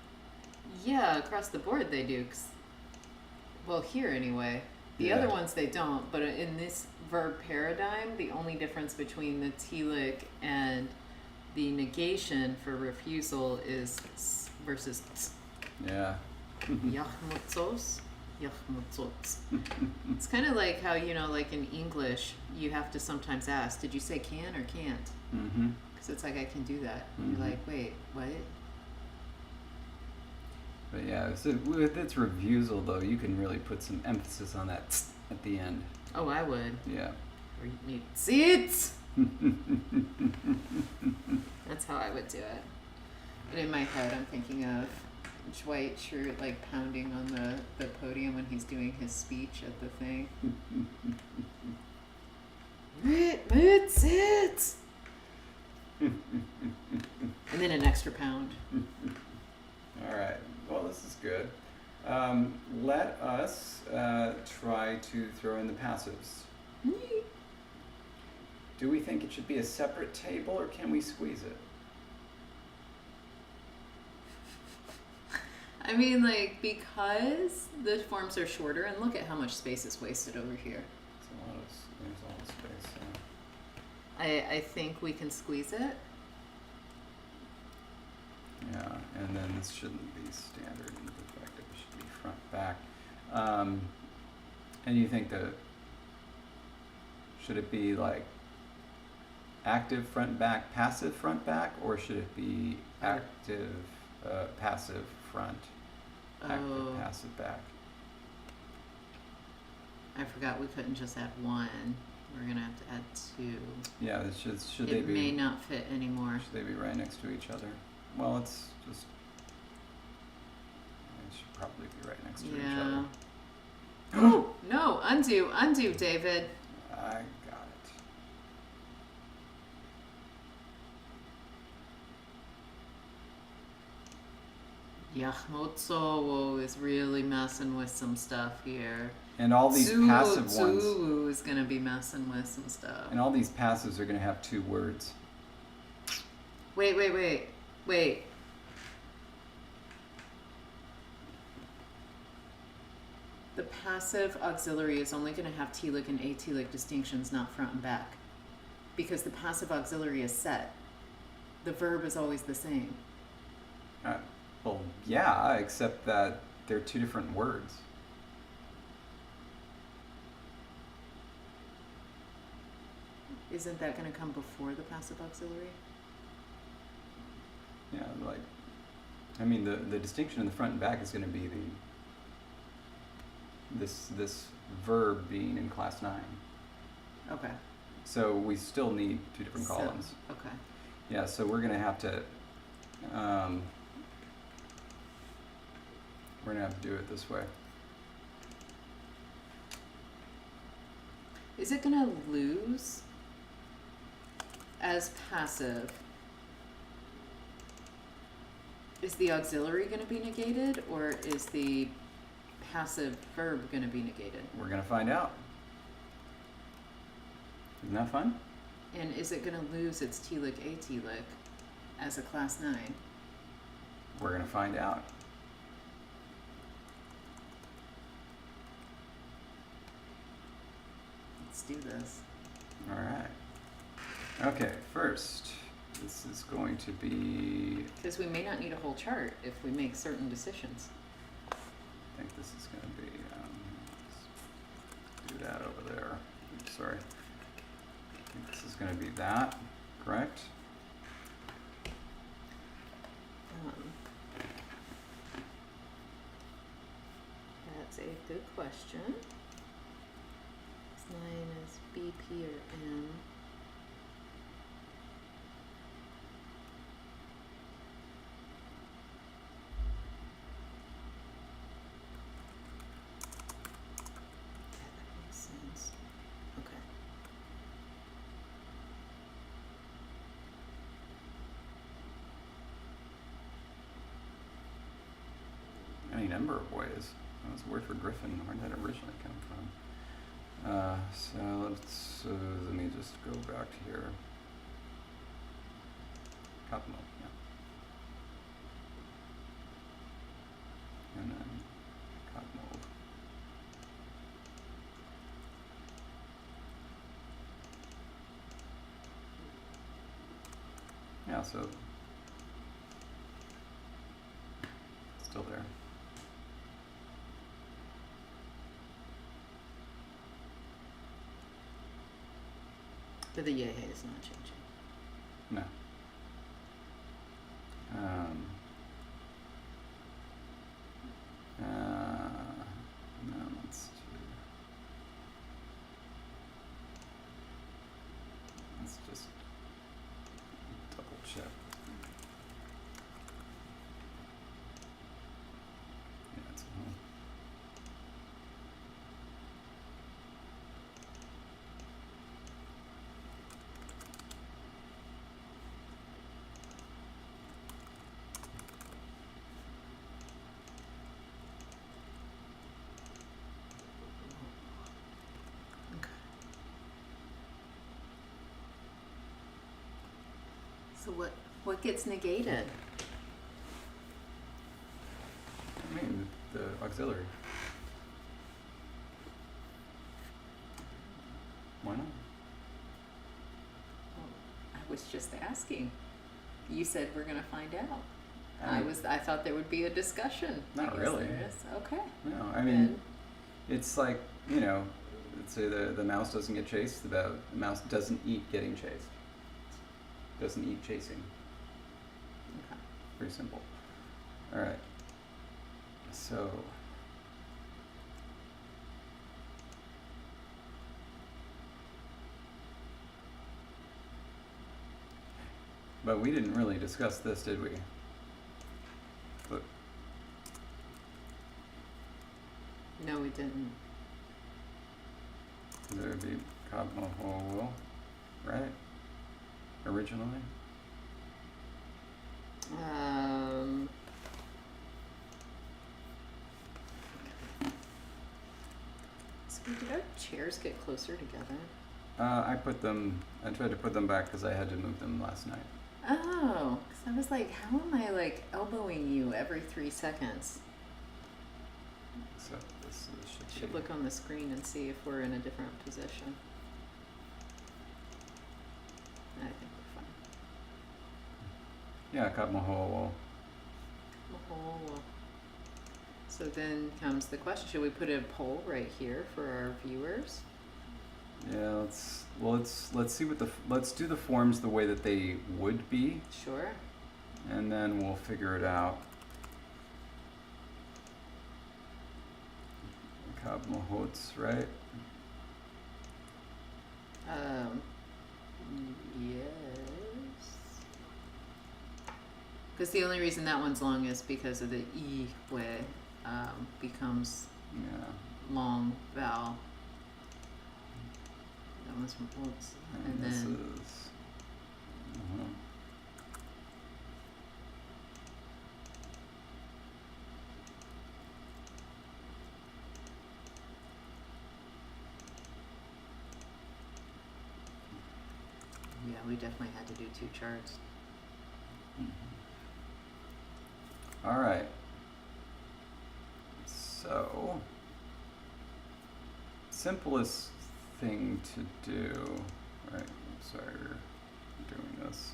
Speaker 1: Yeah, across the board they do. Well, here anyway. The
Speaker 2: Yeah.
Speaker 1: other ones they don't, but in this verb paradigm, the only difference between the telic and the negation for refusal is s versus ts.
Speaker 2: Yeah.
Speaker 1: Yachmutzos, yachmutzots. It's kind of like how, you know, like in English, you have to sometimes ask, did you say can or can't?
Speaker 2: Mm-hmm.
Speaker 1: Because it's like, I can do that. And
Speaker 2: Mhm.
Speaker 1: you're like, wait, what?
Speaker 2: But yeah, so with its refusal though, you can really put some emphasis on that tst at the end.
Speaker 1: Oh, I would.
Speaker 2: Yeah.
Speaker 1: Reet me seats. That's how I would do it. And in my head, I'm thinking of Dwight Schrute like pounding on the podium when he's doing his speech at the thing. Reet seats. And then an extra pound.
Speaker 2: All right. Well, this is good. Let us try to throw in the passives. Do we think it should be a separate table, or can we squeeze it?
Speaker 1: I mean, like, because the forms are shorter, and look at how much space is wasted over here.
Speaker 2: There's a lot of space.
Speaker 1: I think we can squeeze it.
Speaker 2: Yeah, and then this shouldn't be standard and defective. It should be front back. And you think that should it be like active front back, passive front back, or should it be active passive front, active passive back?
Speaker 1: I forgot we couldn't just add one. We're gonna have to add two.
Speaker 2: Yeah, should they
Speaker 1: It
Speaker 2: be?
Speaker 1: may not fit anymore.
Speaker 2: Should they be right next to each other? Well, it's just. They should probably be right next to each other.
Speaker 1: Oh no! Undo, David.
Speaker 2: I got it.
Speaker 1: Yachmotsowo is really messing with some stuff here.
Speaker 2: And all these passive ones.
Speaker 1: Zulu is gonna be messing with some stuff.
Speaker 2: And all these passives are gonna have two words.
Speaker 1: Wait. The passive auxiliary is only going to have telic and atelic distinctions, not front and back. Because the passive auxiliary is set. The verb is always the same.
Speaker 2: Well, yeah, except that they're two different words.
Speaker 1: Isn't that going to come before the passive auxiliary?
Speaker 2: Yeah, like, I mean, the distinction in the front and back is going to be this verb being in class 9.
Speaker 1: Okay.
Speaker 2: So we still need two different columns.
Speaker 1: Okay.
Speaker 2: Yeah, so we're going to have to do it this way.
Speaker 1: Is it going to lose as passive? Is the auxiliary going to be negated, or is the passive verb going to be negated?
Speaker 2: We're going to find out. Isn't that fun?
Speaker 1: And is it going to lose its telic atelic as a class 9?
Speaker 2: We're going to find out.
Speaker 1: Let's do this.
Speaker 2: All right. Okay, first, this is going to be...
Speaker 1: Because we may not need a whole chart if we make certain decisions.
Speaker 2: I think this is going to be, let's do that over there. Oops, sorry. I think this is going to be that, correct?
Speaker 1: That's a good question. This line is B, P, or M.
Speaker 2: Any number of ways. That was a word for griffin. Where did that originally come from? So let me just go back here. Copula, yeah. And then cotton. Yeah, so still there.
Speaker 1: But the yay is not changing.
Speaker 2: No. No, let's just double check. Yeah, it's a home.
Speaker 1: So what gets negated?
Speaker 2: auxiliary. Why not?
Speaker 1: I was just asking. You said we're gonna find out.
Speaker 2: Um,
Speaker 1: I thought there would be a discussion. I
Speaker 2: Not
Speaker 1: guess
Speaker 2: really.
Speaker 1: There is. Okay.
Speaker 2: No, I mean, it's like, let's say the mouse doesn't get chased, the mouse doesn't eat getting chased. Doesn't eat chasing.
Speaker 1: Okay.
Speaker 2: Pretty simple. All right. So, but we didn't really discuss this, did we? But
Speaker 1: No, we didn't.
Speaker 2: there would be Copula, right? Originally?
Speaker 1: So did our chairs get closer together?
Speaker 2: I tried to put them back because I had to move them last night.
Speaker 1: Oh, because I was like, how am I like elbowing you every 3 seconds?
Speaker 2: So this should
Speaker 1: Should
Speaker 2: be.
Speaker 1: look on the screen and see if we're in a different position. I think we're fine.
Speaker 2: Yeah, Copula.
Speaker 1: Oh. So then comes the question: should we put a poll right here for our viewers?
Speaker 2: Yeah, let's see let's do the forms the way that they would be,
Speaker 1: Sure.
Speaker 2: and then we'll figure it out. Copula, right?
Speaker 1: Yes. Because the only reason that one's long is because of the E way becomes
Speaker 2: Yeah.
Speaker 1: long vowel. That one's from Olds. And
Speaker 2: this
Speaker 1: then
Speaker 2: is.
Speaker 1: yeah, we definitely had to do 2 charts.
Speaker 2: All right. So, simplest thing to do. Right. Sorry, we're doing this.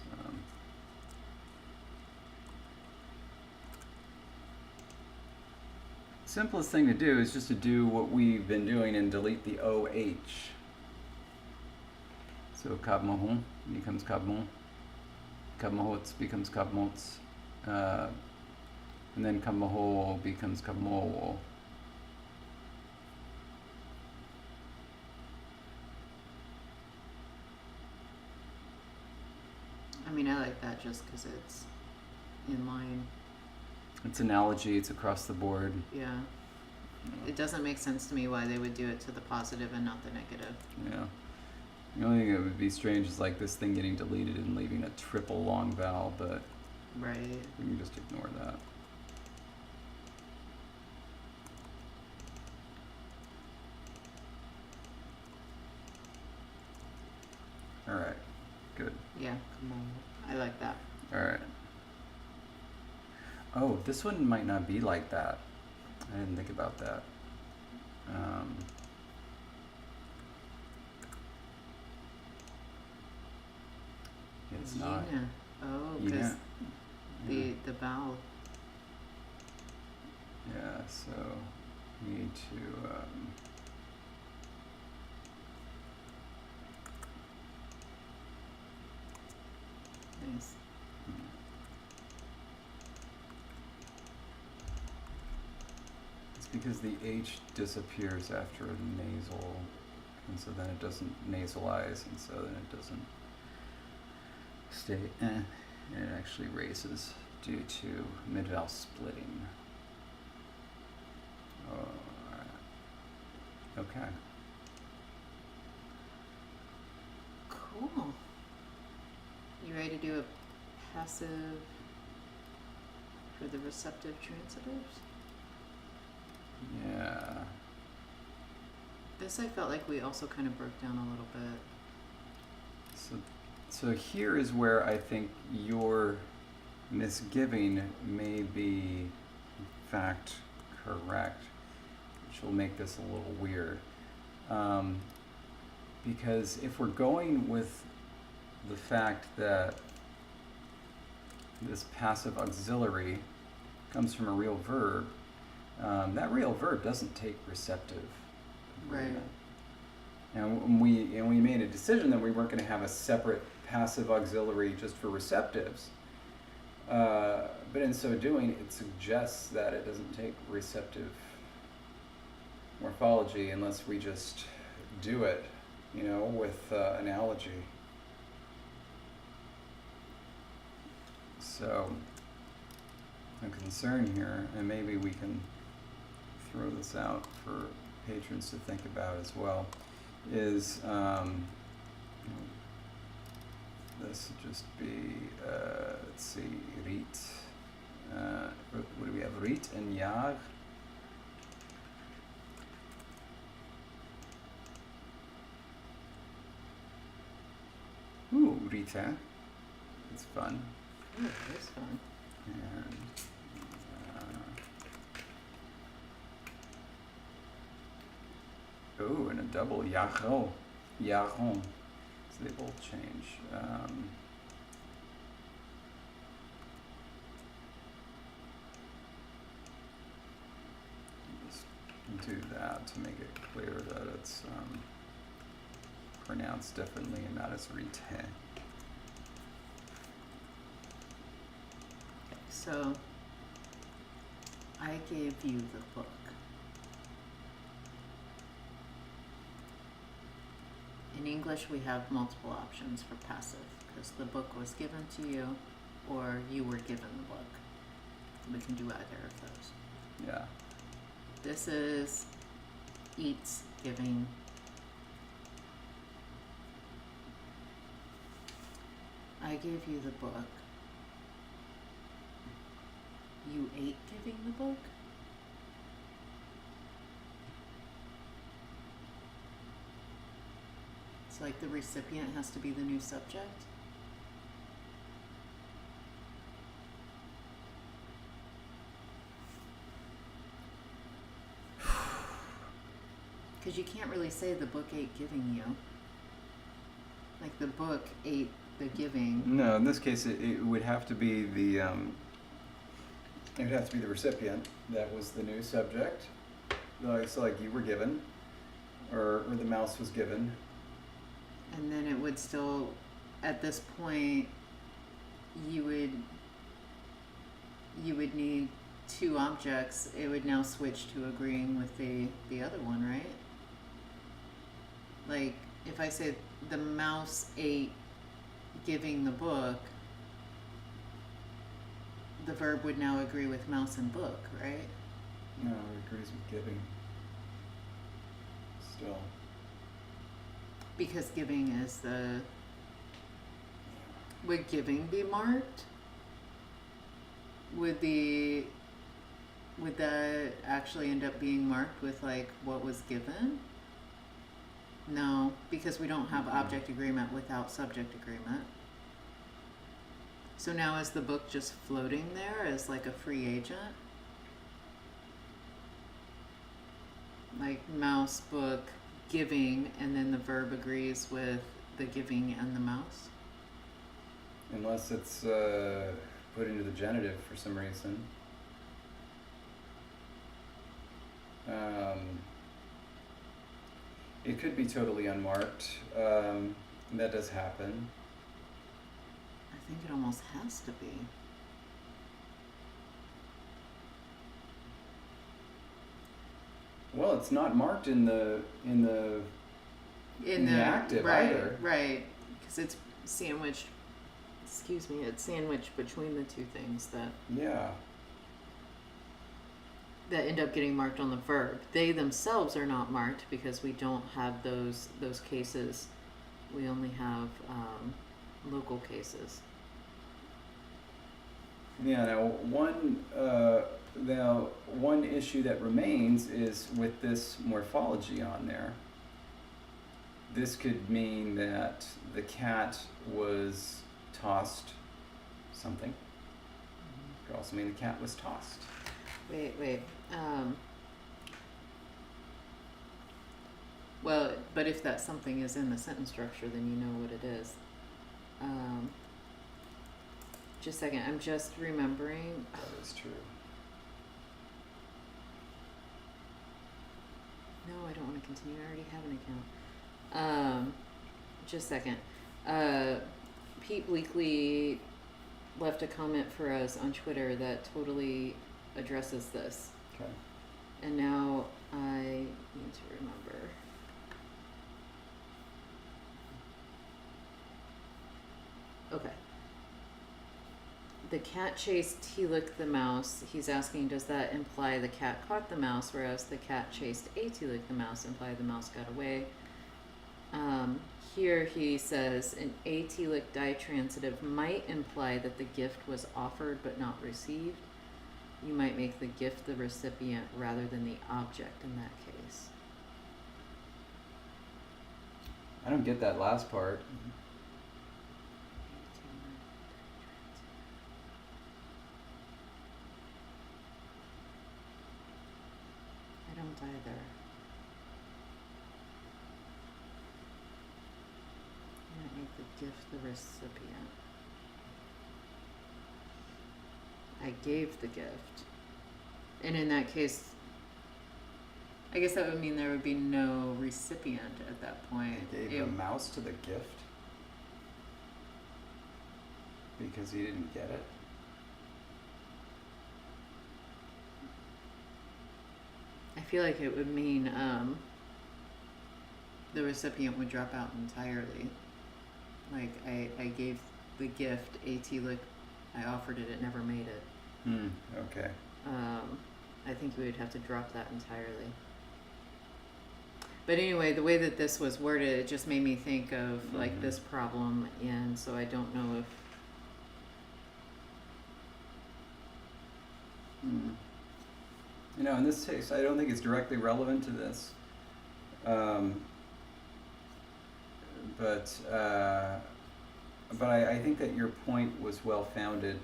Speaker 2: Simplest thing to do is just to do what we've been doing and delete the OH. So Copula becomes Copula. Copula becomes Copula. And then Copula becomes Copula.
Speaker 1: I mean, I like that just because it's in line.
Speaker 2: It's analogy, it's across the board.
Speaker 1: Yeah. It doesn't make sense to me why they would do it to the positive and not the negative.
Speaker 2: Yeah. The only thing that would be strange is like this thing getting deleted and leaving a triple long vowel, but
Speaker 1: Right.
Speaker 2: we can just ignore that. All right, good.
Speaker 1: Yeah, come on. I like that.
Speaker 2: All right. Oh, this one might not be like that. I didn't think about that. It's not.
Speaker 1: Yeah. Oh, because
Speaker 2: Yeah.
Speaker 1: the vowel.
Speaker 2: Yeah, so we need to
Speaker 1: Nice.
Speaker 2: it's because the H disappears after a nasal, and so then it doesn't nasalize, and so then it doesn't stay and it actually raises due to mid-vowel splitting. Alright. Okay.
Speaker 1: Cool. You ready to do a passive for the receptive transitives?
Speaker 2: Yeah.
Speaker 1: This I felt like we also kind of broke down a little bit.
Speaker 2: So here is where I think your misgiving may be in fact correct, which will make this a little weird. Because if we're going with the fact that this passive auxiliary comes from a real verb, that real verb doesn't take receptive agreement.
Speaker 1: Right.
Speaker 2: And we made a decision that we weren't going to have a separate passive auxiliary just for receptives. But in so doing, it suggests that it doesn't take receptive morphology unless we just do it, with analogy. So, a concern here, and maybe we can throw this out for patrons to think about as well, is this would just be, let's see, Riet. What do we have? Riet and Jaar. Ooh, Rita. It's fun.
Speaker 1: Oh, it is fun.
Speaker 2: And, and a double Jaron. Jaron. So they both change. Just do that to make it clear that it's pronounced differently and not as Rite.
Speaker 1: So, I gave you the book. In English, we have multiple options for passive, because the book was given to you, or you were given the book. We can do either of those.
Speaker 2: Yeah.
Speaker 1: This is eats, giving. I gave you the book. You ate giving the book? It's like the recipient has to be the new subject? Because you can't really say the book ate giving you. Like the book ate the giving.
Speaker 2: No, in this case, it would have to be the it would have to be the recipient that was the new subject. So like you were given, or the mouse was given.
Speaker 1: And then it would still, at this point, you would need two objects. It would now switch to agreeing with the other one, right? Like, if I say the mouse ate giving the book, the verb would now agree with mouse and book, right?
Speaker 2: No, it agrees with giving. Still.
Speaker 1: Because giving is the... Would giving be marked? Would that actually end up being marked with like what was given? No, because we don't have object agreement without subject agreement. So now is the book just floating there as like a free agent? Like mouse, book, giving, and then the verb agrees with the giving and the mouse?
Speaker 2: Unless it's put into the genitive for some reason. It could be totally unmarked. That does happen.
Speaker 1: I think it almost has to be.
Speaker 2: Well, it's not marked in the active
Speaker 1: right,
Speaker 2: either.
Speaker 1: Right, because it's sandwiched. Excuse me, it's sandwiched between the two things
Speaker 2: Yeah.
Speaker 1: that end up getting marked on the verb. They themselves are not marked because we don't have those cases. We only have local cases.
Speaker 2: Yeah. Now, one issue that remains is with this morphology on there. This could mean that the cat was tossed something. It could also mean the cat was tossed.
Speaker 1: Wait. Well, but if that something is in the sentence structure, then you know what it is. Just a second. I'm just remembering.
Speaker 2: That is true.
Speaker 1: No, I don't want to continue. I already have an account. Just a second. Pete Bleakley left a comment for us on Twitter that totally addresses this.
Speaker 2: Okay.
Speaker 1: And now I need to remember. Okay. The cat chased He licked the mouse. He's asking, does that imply the cat caught the mouse, whereas the cat chased a He licked the mouse imply the mouse got away? Here he says an atelic ditransitive might imply that the gift was offered but not received. You might make the gift the recipient rather than the object in that case.
Speaker 2: I don't get that last part.
Speaker 1: I don't either. You might make the gift the recipient. I gave the gift. And in that case, I guess that would mean there would be no recipient at that point.
Speaker 2: He gave the mouse to the gift because he didn't get it.
Speaker 1: I feel like it would mean the recipient would drop out entirely. Like I gave the gift atelic, I offered it, it never made it.
Speaker 2: Okay.
Speaker 1: I think we would have to drop that entirely. But anyway, the way that this was worded, it just made me think of like this problem, and so I don't know if
Speaker 2: You know, in this case, I don't think it's directly relevant to this. But I think that your point was well founded,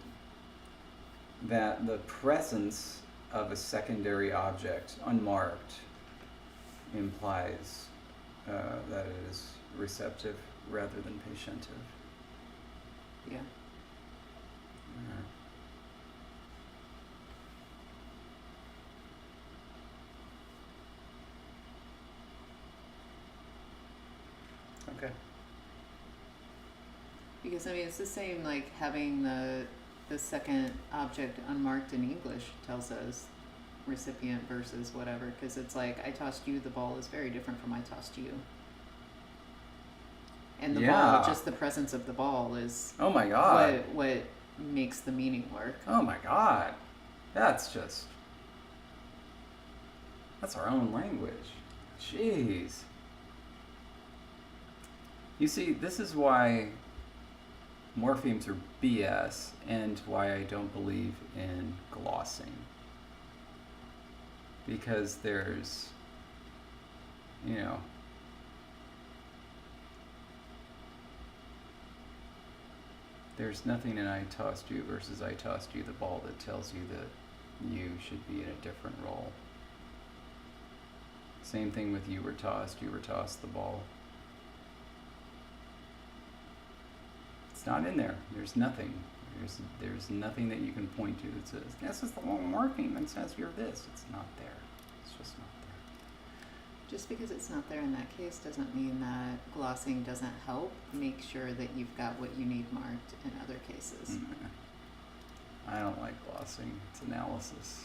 Speaker 2: that the presence of a secondary object, unmarked, implies that it is receptive rather than patientive.
Speaker 1: yeah.
Speaker 2: Okay.
Speaker 1: Because I mean, it's the same like having the second object unmarked in English tells us recipient versus whatever, because it's like I tossed you the ball is very different from I tossed you. And the ball, just the presence of the ball is
Speaker 2: Oh my God.
Speaker 1: what makes the meaning work.
Speaker 2: Oh my God. That's our own language. Jeez. You see, this is why morphemes are BS and why I don't believe in glossing. Because there's, there's nothing in I tossed you versus I tossed you the ball that tells you that you should be in a different role. Same thing with you were tossed the ball. It's not in there. There's nothing. There's nothing that you can point to that says, this is the wrong morpheme that says you're this. It's not there. It's just not there.
Speaker 1: Just because it's not there in that case doesn't mean that glossing doesn't help make sure that you've got what you need marked in other cases.
Speaker 2: I don't like glossing. It's analysis.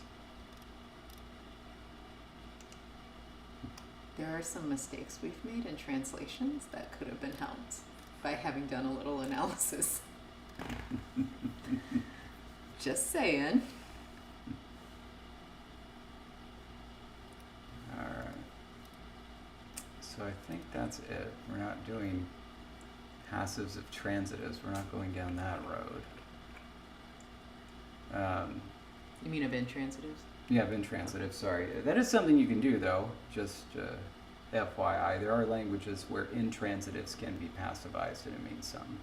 Speaker 1: There are some mistakes we've made in translations that could have been helped by having done a little analysis. Just saying.
Speaker 2: Alright. So I think that's it. We're not doing passives of transitives. We're not going down that road.
Speaker 1: You mean of intransitives?
Speaker 2: Yeah, of intransitive, sorry. That is something you can do, though. Just FYI. There are languages where intransitives can be passivized, and it means something.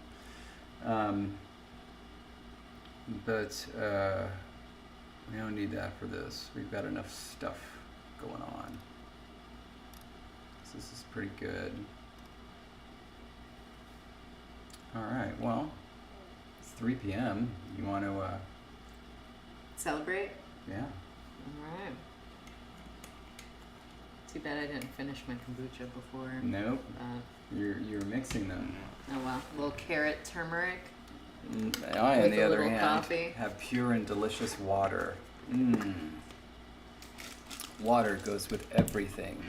Speaker 2: We don't need that for this. We've got enough stuff going on. So this is pretty good. All right, well, it's 3 p.m. You want to,
Speaker 1: Celebrate?
Speaker 2: yeah.
Speaker 1: All right. Too bad I didn't finish my kombucha before.
Speaker 2: Nope. You're mixing them.
Speaker 1: Oh well. A little carrot turmeric.
Speaker 2: I, on
Speaker 1: With
Speaker 2: the
Speaker 1: a
Speaker 2: other
Speaker 1: little
Speaker 2: hand,
Speaker 1: coffee.
Speaker 2: have pure and delicious water. Water goes with everything.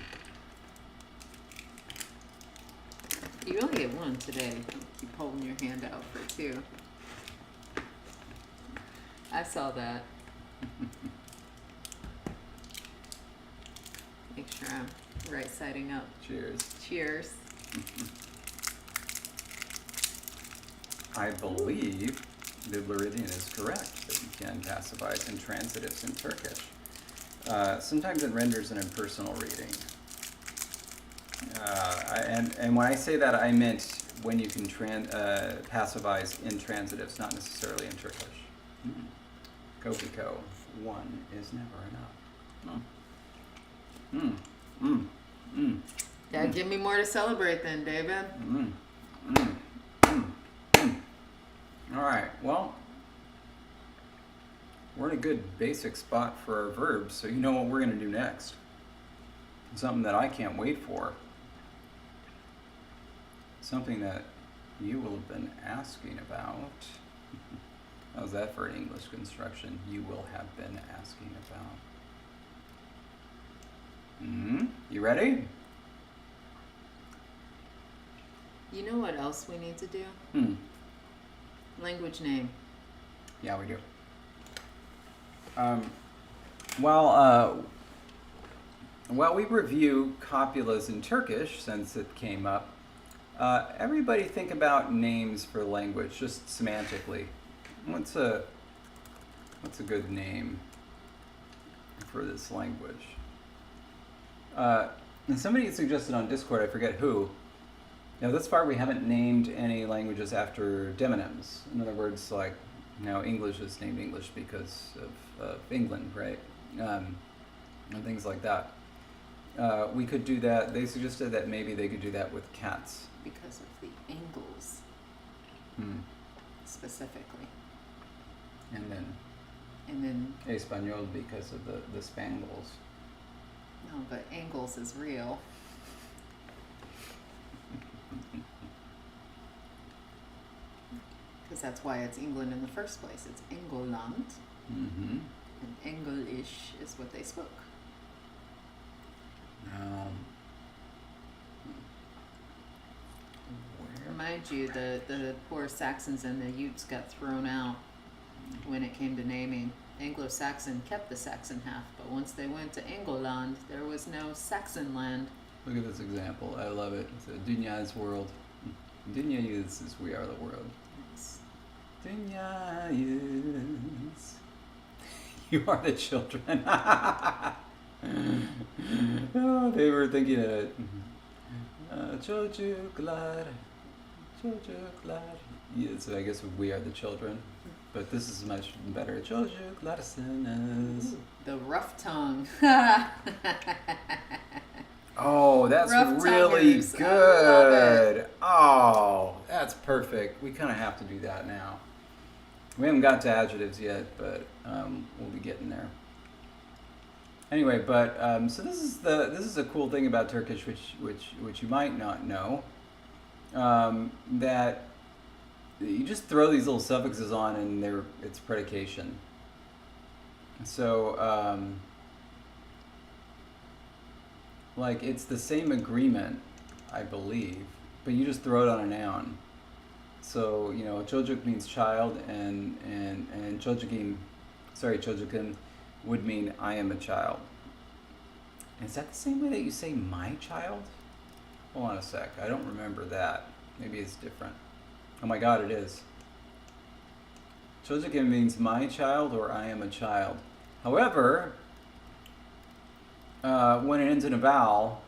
Speaker 1: You only get one today. Keep holding your hand out for two. I saw that. Make sure I'm right siding up.
Speaker 2: Cheers.
Speaker 1: Cheers.
Speaker 2: I believe the Floridian is correct that you can passivize intransitives in Turkish. Sometimes it renders an impersonal reading. And when I say that, I meant when you can passivize intransitives, not necessarily in Turkish. Kopiko, one is never enough.
Speaker 1: Yeah, give me more to celebrate then, David.
Speaker 2: All right, well, we're in a good basic spot for our verbs, so you know what we're going to do next. Something that I can't wait for. Something that you will have been asking about. How's that for an English construction? You will have been asking about. You ready?
Speaker 1: You know what else we need to do? Language name.
Speaker 2: Yeah, we do. While we review copulas in Turkish, since it came up, everybody think about names for language, just semantically. What's a good name for this language? And somebody suggested on Discord, I forget who. Now, thus far we haven't named any languages after demonyms. In other words, like, English is named English because of England, right? And things like that. We could do that. They suggested that maybe they could do that with cats.
Speaker 1: Because of the angles. Specifically.
Speaker 2: And
Speaker 1: then
Speaker 2: Espanol because of the Spangles.
Speaker 1: no, but angles is real. Because that's why it's England in the first place. It's England. And English is what they spoke. Remind you, the poor Saxons and the Utes got thrown out when it came to naming. Anglo-Saxon kept the Saxon half, but once they went to England, there was no Saxon land.
Speaker 2: Look at this example. I love it. It's a Dunya's world. Dunya is we are the world.
Speaker 1: Yes.
Speaker 2: Dunya is. You are the children. Oh, they were thinking of it. Çocuklar. Yeah, so I guess we are the children. But this is much better. Çocuklarsınız.
Speaker 1: The rough tongue.
Speaker 2: Oh, that's
Speaker 1: Rough
Speaker 2: really
Speaker 1: tonguers.
Speaker 2: good. Oh, that's perfect. We kind of have to do that now. We haven't got to adjectives yet, but we'll be getting there. Anyway, but so this is a cool thing about Turkish, which you might not know, that you just throw these little suffixes on and it's predication. So like it's the same agreement, I believe, but you just throw it on a noun. So çocuk means child, and çocukun would mean I am a child. Is that the same way that you say my child? Hold on a sec. I don't remember that. Maybe it's different. Oh my God, it is. Çocukun means my child or I am a child. However, when it ends in a vowel,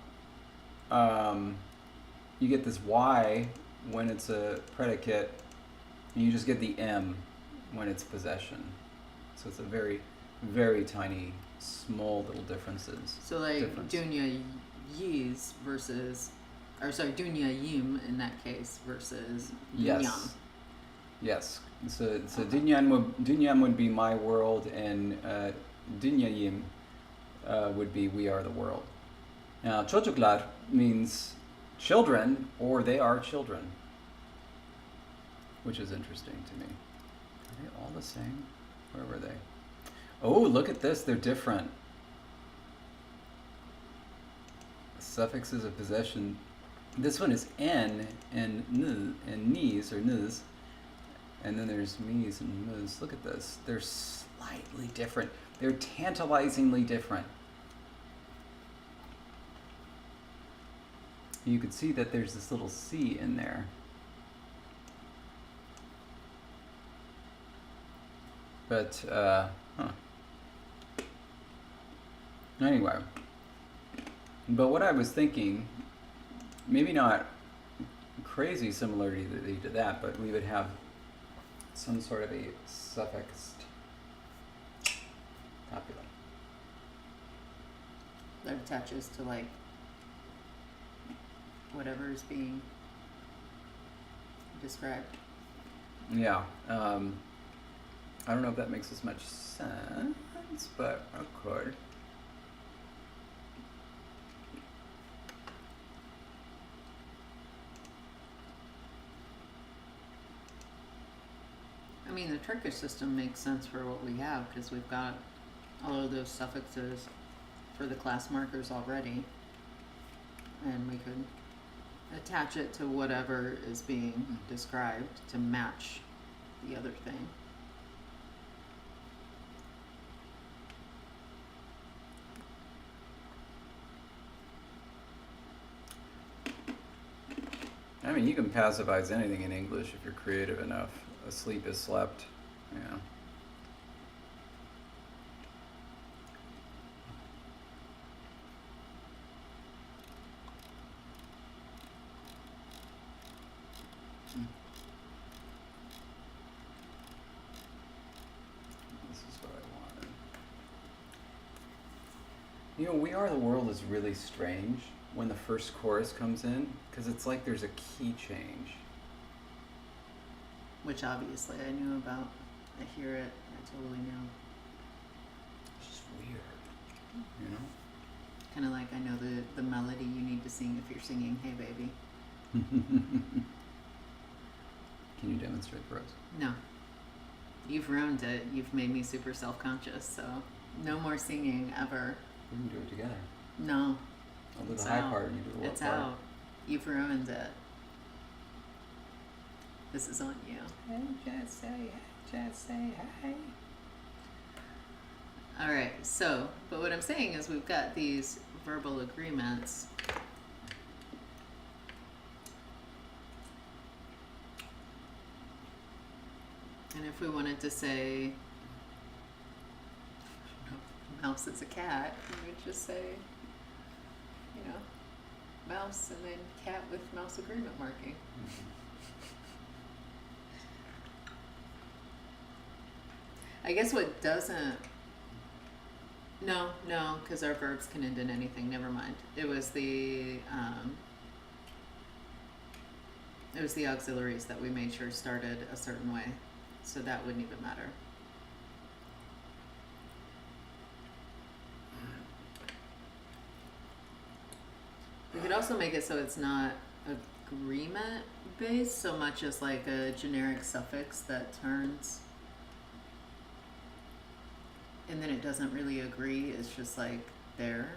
Speaker 2: you get this Y when it's a predicate, and you just get the M when it's possession. So it's a very very tiny, small little differences.
Speaker 1: So like dunya yiz versus, or sorry, dunya yim in that case versus
Speaker 2: Yes.
Speaker 1: dunyam.
Speaker 2: Yes. So Dunyam would be my world, and Dunyayim would be we are the world. Now, Çocuklar means children, or they are children, which is interesting to me. Are they all the same? Where were they? Oh, look at this. They're different. Suffixes of possession. This one is n and n and knees or n's. And then there's me's and ms. Look at this. They're slightly different. They're tantalizingly different. You can see that there's this little C in there. But, Anyway. But what I was thinking, maybe not crazy similarity to that, but we would have some sort of a suffixed copula.
Speaker 1: That attaches to like whatever is being described.
Speaker 2: Yeah. I don't know if that makes as much sense, but it could.
Speaker 1: I mean, the Turkish system makes sense for what we have because we've got all of those suffixes for the class markers already. And we could attach it to whatever is being described to match the other thing.
Speaker 2: I mean, you can passivize anything in English if you're creative enough. Asleep is slept. Yeah. This is what I wanted. You know, We Are the World is really strange when the first chorus comes in, because it's like there's a key change.
Speaker 1: Which obviously I knew about. I hear it, I totally know.
Speaker 2: It's just weird, you know?
Speaker 1: Kind of like I know the melody you need to sing if you're singing Hey Baby.
Speaker 2: Can you demonstrate for us?
Speaker 1: No. You've ruined it. You've made me super self-conscious, so no more singing ever.
Speaker 2: We can do it together.
Speaker 1: No.
Speaker 2: I'll do
Speaker 1: It's
Speaker 2: the high
Speaker 1: out.
Speaker 2: part and you do the low
Speaker 1: It's
Speaker 2: part.
Speaker 1: out. You've ruined it. This is on you.
Speaker 2: Just say hi.
Speaker 1: Alright, so, but what I'm saying is we've got these verbal agreements. And if we wanted to say, mouse is a cat, we would just say, mouse and then cat with mouse agreement marking. I guess what doesn't... No, because our verbs can end in anything. Never mind. It was the auxiliaries that we made sure started a certain way, so that wouldn't even matter. We could also make it so it's not agreement based so much as like a generic suffix that turns. And then it doesn't really agree, it's just like there.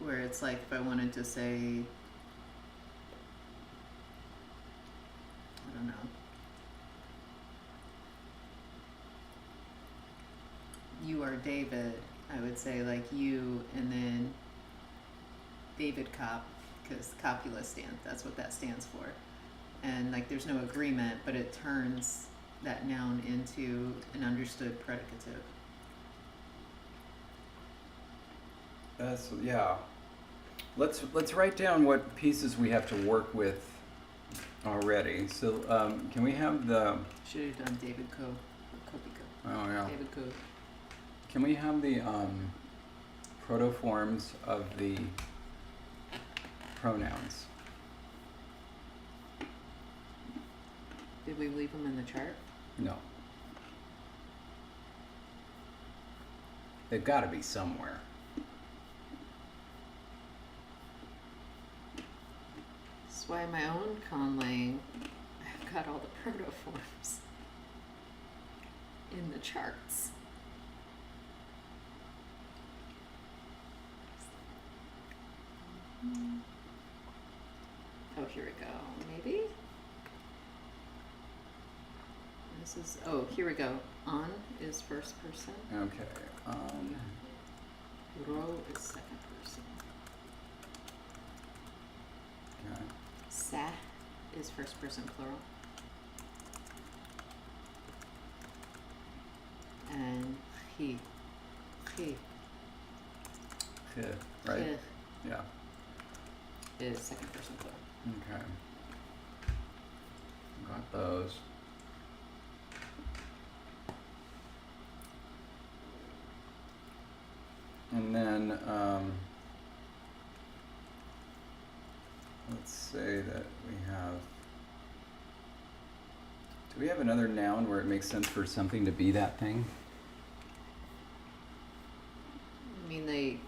Speaker 1: Where it's like if I wanted to say, I don't know. You are David, I would say like you and then David Cop, because Copula that's what that stands for. And like there's no agreement, but it turns that noun into an understood predicative.
Speaker 2: Yeah. Let's write down what pieces we have to work with already. So can we have the...
Speaker 1: Should have done David Copula.
Speaker 2: Oh yeah.
Speaker 1: I have a goat.
Speaker 2: Can we have the protoforms of the pronouns?
Speaker 1: Did we leave them in the chart?
Speaker 2: No. They've got to be somewhere.
Speaker 1: That's why my own conlang, I've got all the protoforms in the charts. Oh, here we go. Maybe? This is, oh, here we go. On is first person.
Speaker 2: Okay.
Speaker 1: Ro is second person.
Speaker 2: Okay.
Speaker 1: Sa is first person plural. And he.
Speaker 2: Right?
Speaker 1: He
Speaker 2: Yeah.
Speaker 1: is second person plural.
Speaker 2: Okay. Got those. And then let's say that we have. Do we have another noun where it makes sense for something to be that thing?
Speaker 1: I mean, they,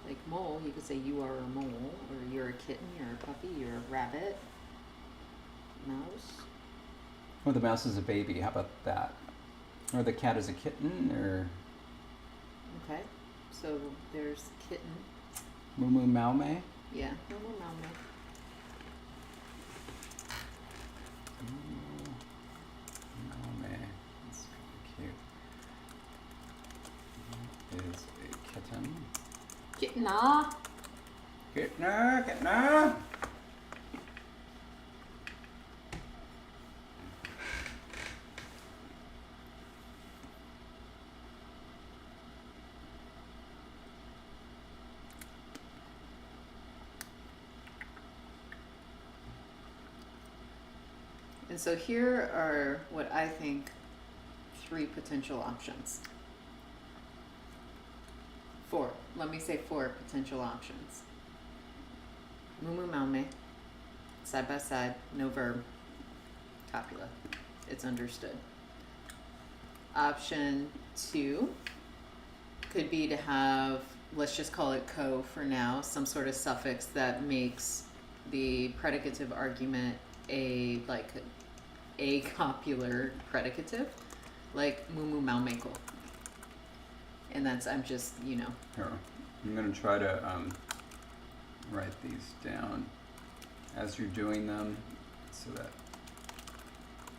Speaker 1: like mole, you could say you are a mole, or you're a kitten, you're a puppy, you're a rabbit. Mouse.
Speaker 2: Or the mouse is a baby. How about that? Or the cat is a kitten, or
Speaker 1: Okay, so there's kitten.
Speaker 2: moo moo mau may?
Speaker 1: Yeah, Momo Mama.
Speaker 2: Mau may. That's cute. Is a kitten.
Speaker 1: Kittena.
Speaker 2: Kittena, kittena.
Speaker 1: And so here are what I think 3 potential options. 4. Let me say 4 potential options. Mumu Maume. Side by side, no verb. Copula. It's understood. Option 2 could be to have, let's just call it co for now, some sort of suffix that makes the predicative argument a copular predicative, like mumu maumeko. And that's, I'm just,
Speaker 2: Here, I'm going to try to write these down as you're doing them so that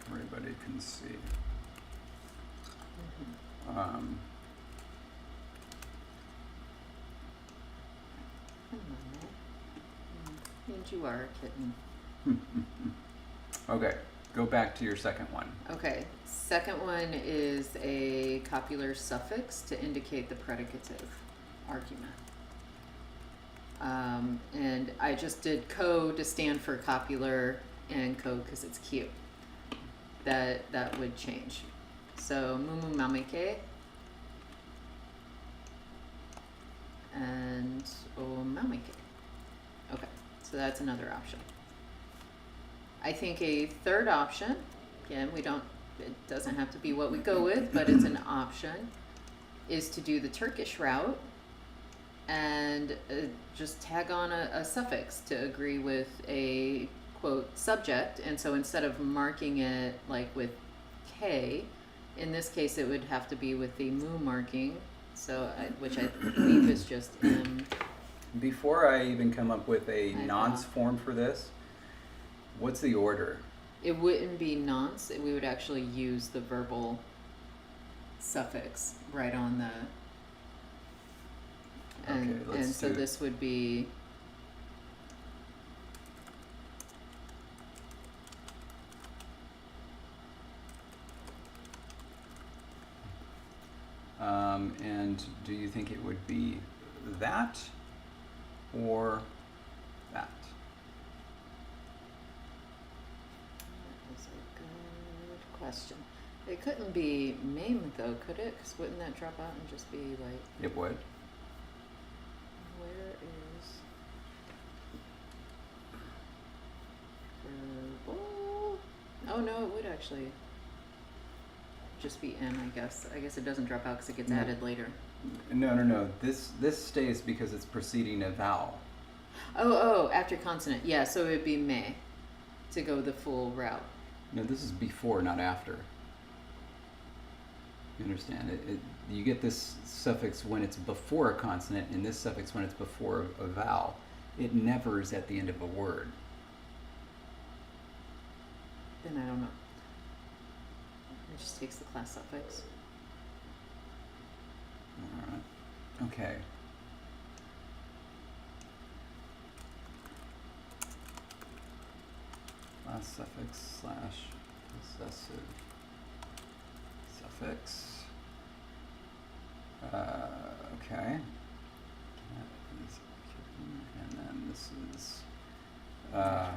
Speaker 2: everybody can see.
Speaker 1: And you are a kitten.
Speaker 2: Okay, go back to your second one.
Speaker 1: Okay, second one is a copular suffix to indicate the predicative argument. And I just did co to stand for copular and co because it's cute. That would change. So mumu mameke and o mameke. Okay, so that's another option. I think a third option, again, it doesn't have to be what we go with, but it's an option, is to do the Turkish route and just tag on a suffix to agree with a, quote, subject. And so instead of marking it like with K, in this case it would have to be with the mu marking, which I believe is just M.
Speaker 2: Before I even come up with a nonce form for this, what's the order?
Speaker 1: It wouldn't be nonce. We would actually use the verbal suffix right on the. And so this would be.
Speaker 2: And do you think it would be that or that?
Speaker 1: That is a good question. It couldn't be maimed though, could it? Because wouldn't that drop out and just be like,
Speaker 2: It would.
Speaker 1: where is verbal? Oh no, it would actually just be N, I guess. I guess it doesn't drop out because it gets
Speaker 2: No.
Speaker 1: added later.
Speaker 2: No. This stays because it's preceding a vowel.
Speaker 1: Oh, after consonant. Yeah, so it would be may to go the full route.
Speaker 2: No, this is before, not after. You understand? You get this suffix when it's before a consonant, and this suffix when it's before a vowel. It never is at the end of a word.
Speaker 1: Then I don't know. It just takes the class suffix.
Speaker 2: All right. Okay. Last suffix slash possessive suffix. Okay. That is given, and then this is okay.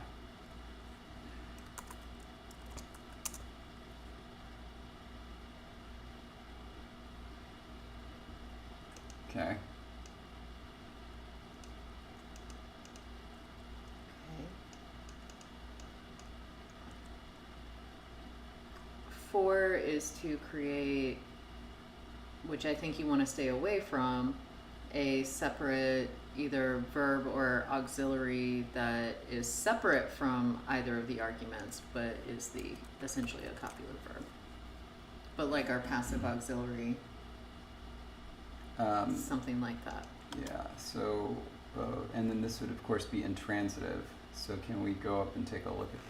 Speaker 1: Okay. Four is to create, which I think you want to stay away from, a separate either verb or auxiliary that is separate from either of the arguments, but is essentially a copulative verb. But like our passive auxiliary, something like that.
Speaker 2: Yeah, so, and then this would of course be intransitive. So can we go up and take a look at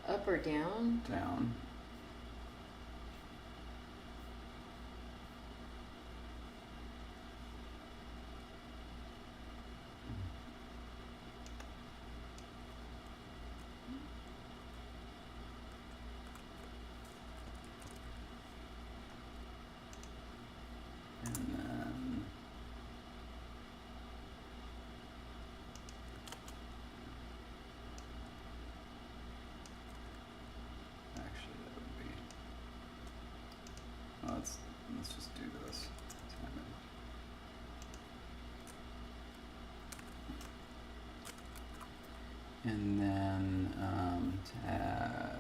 Speaker 2: that?
Speaker 1: Up or down?
Speaker 2: Down. And then actually that would be, let's just do this. And then tab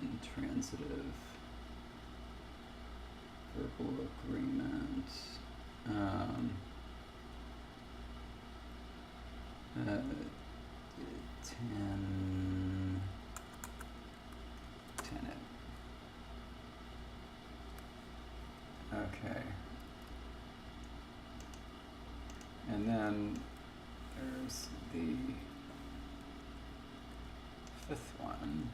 Speaker 2: intransitive verbal agreement. Uh, 10 it. Okay. And then there's the fifth one.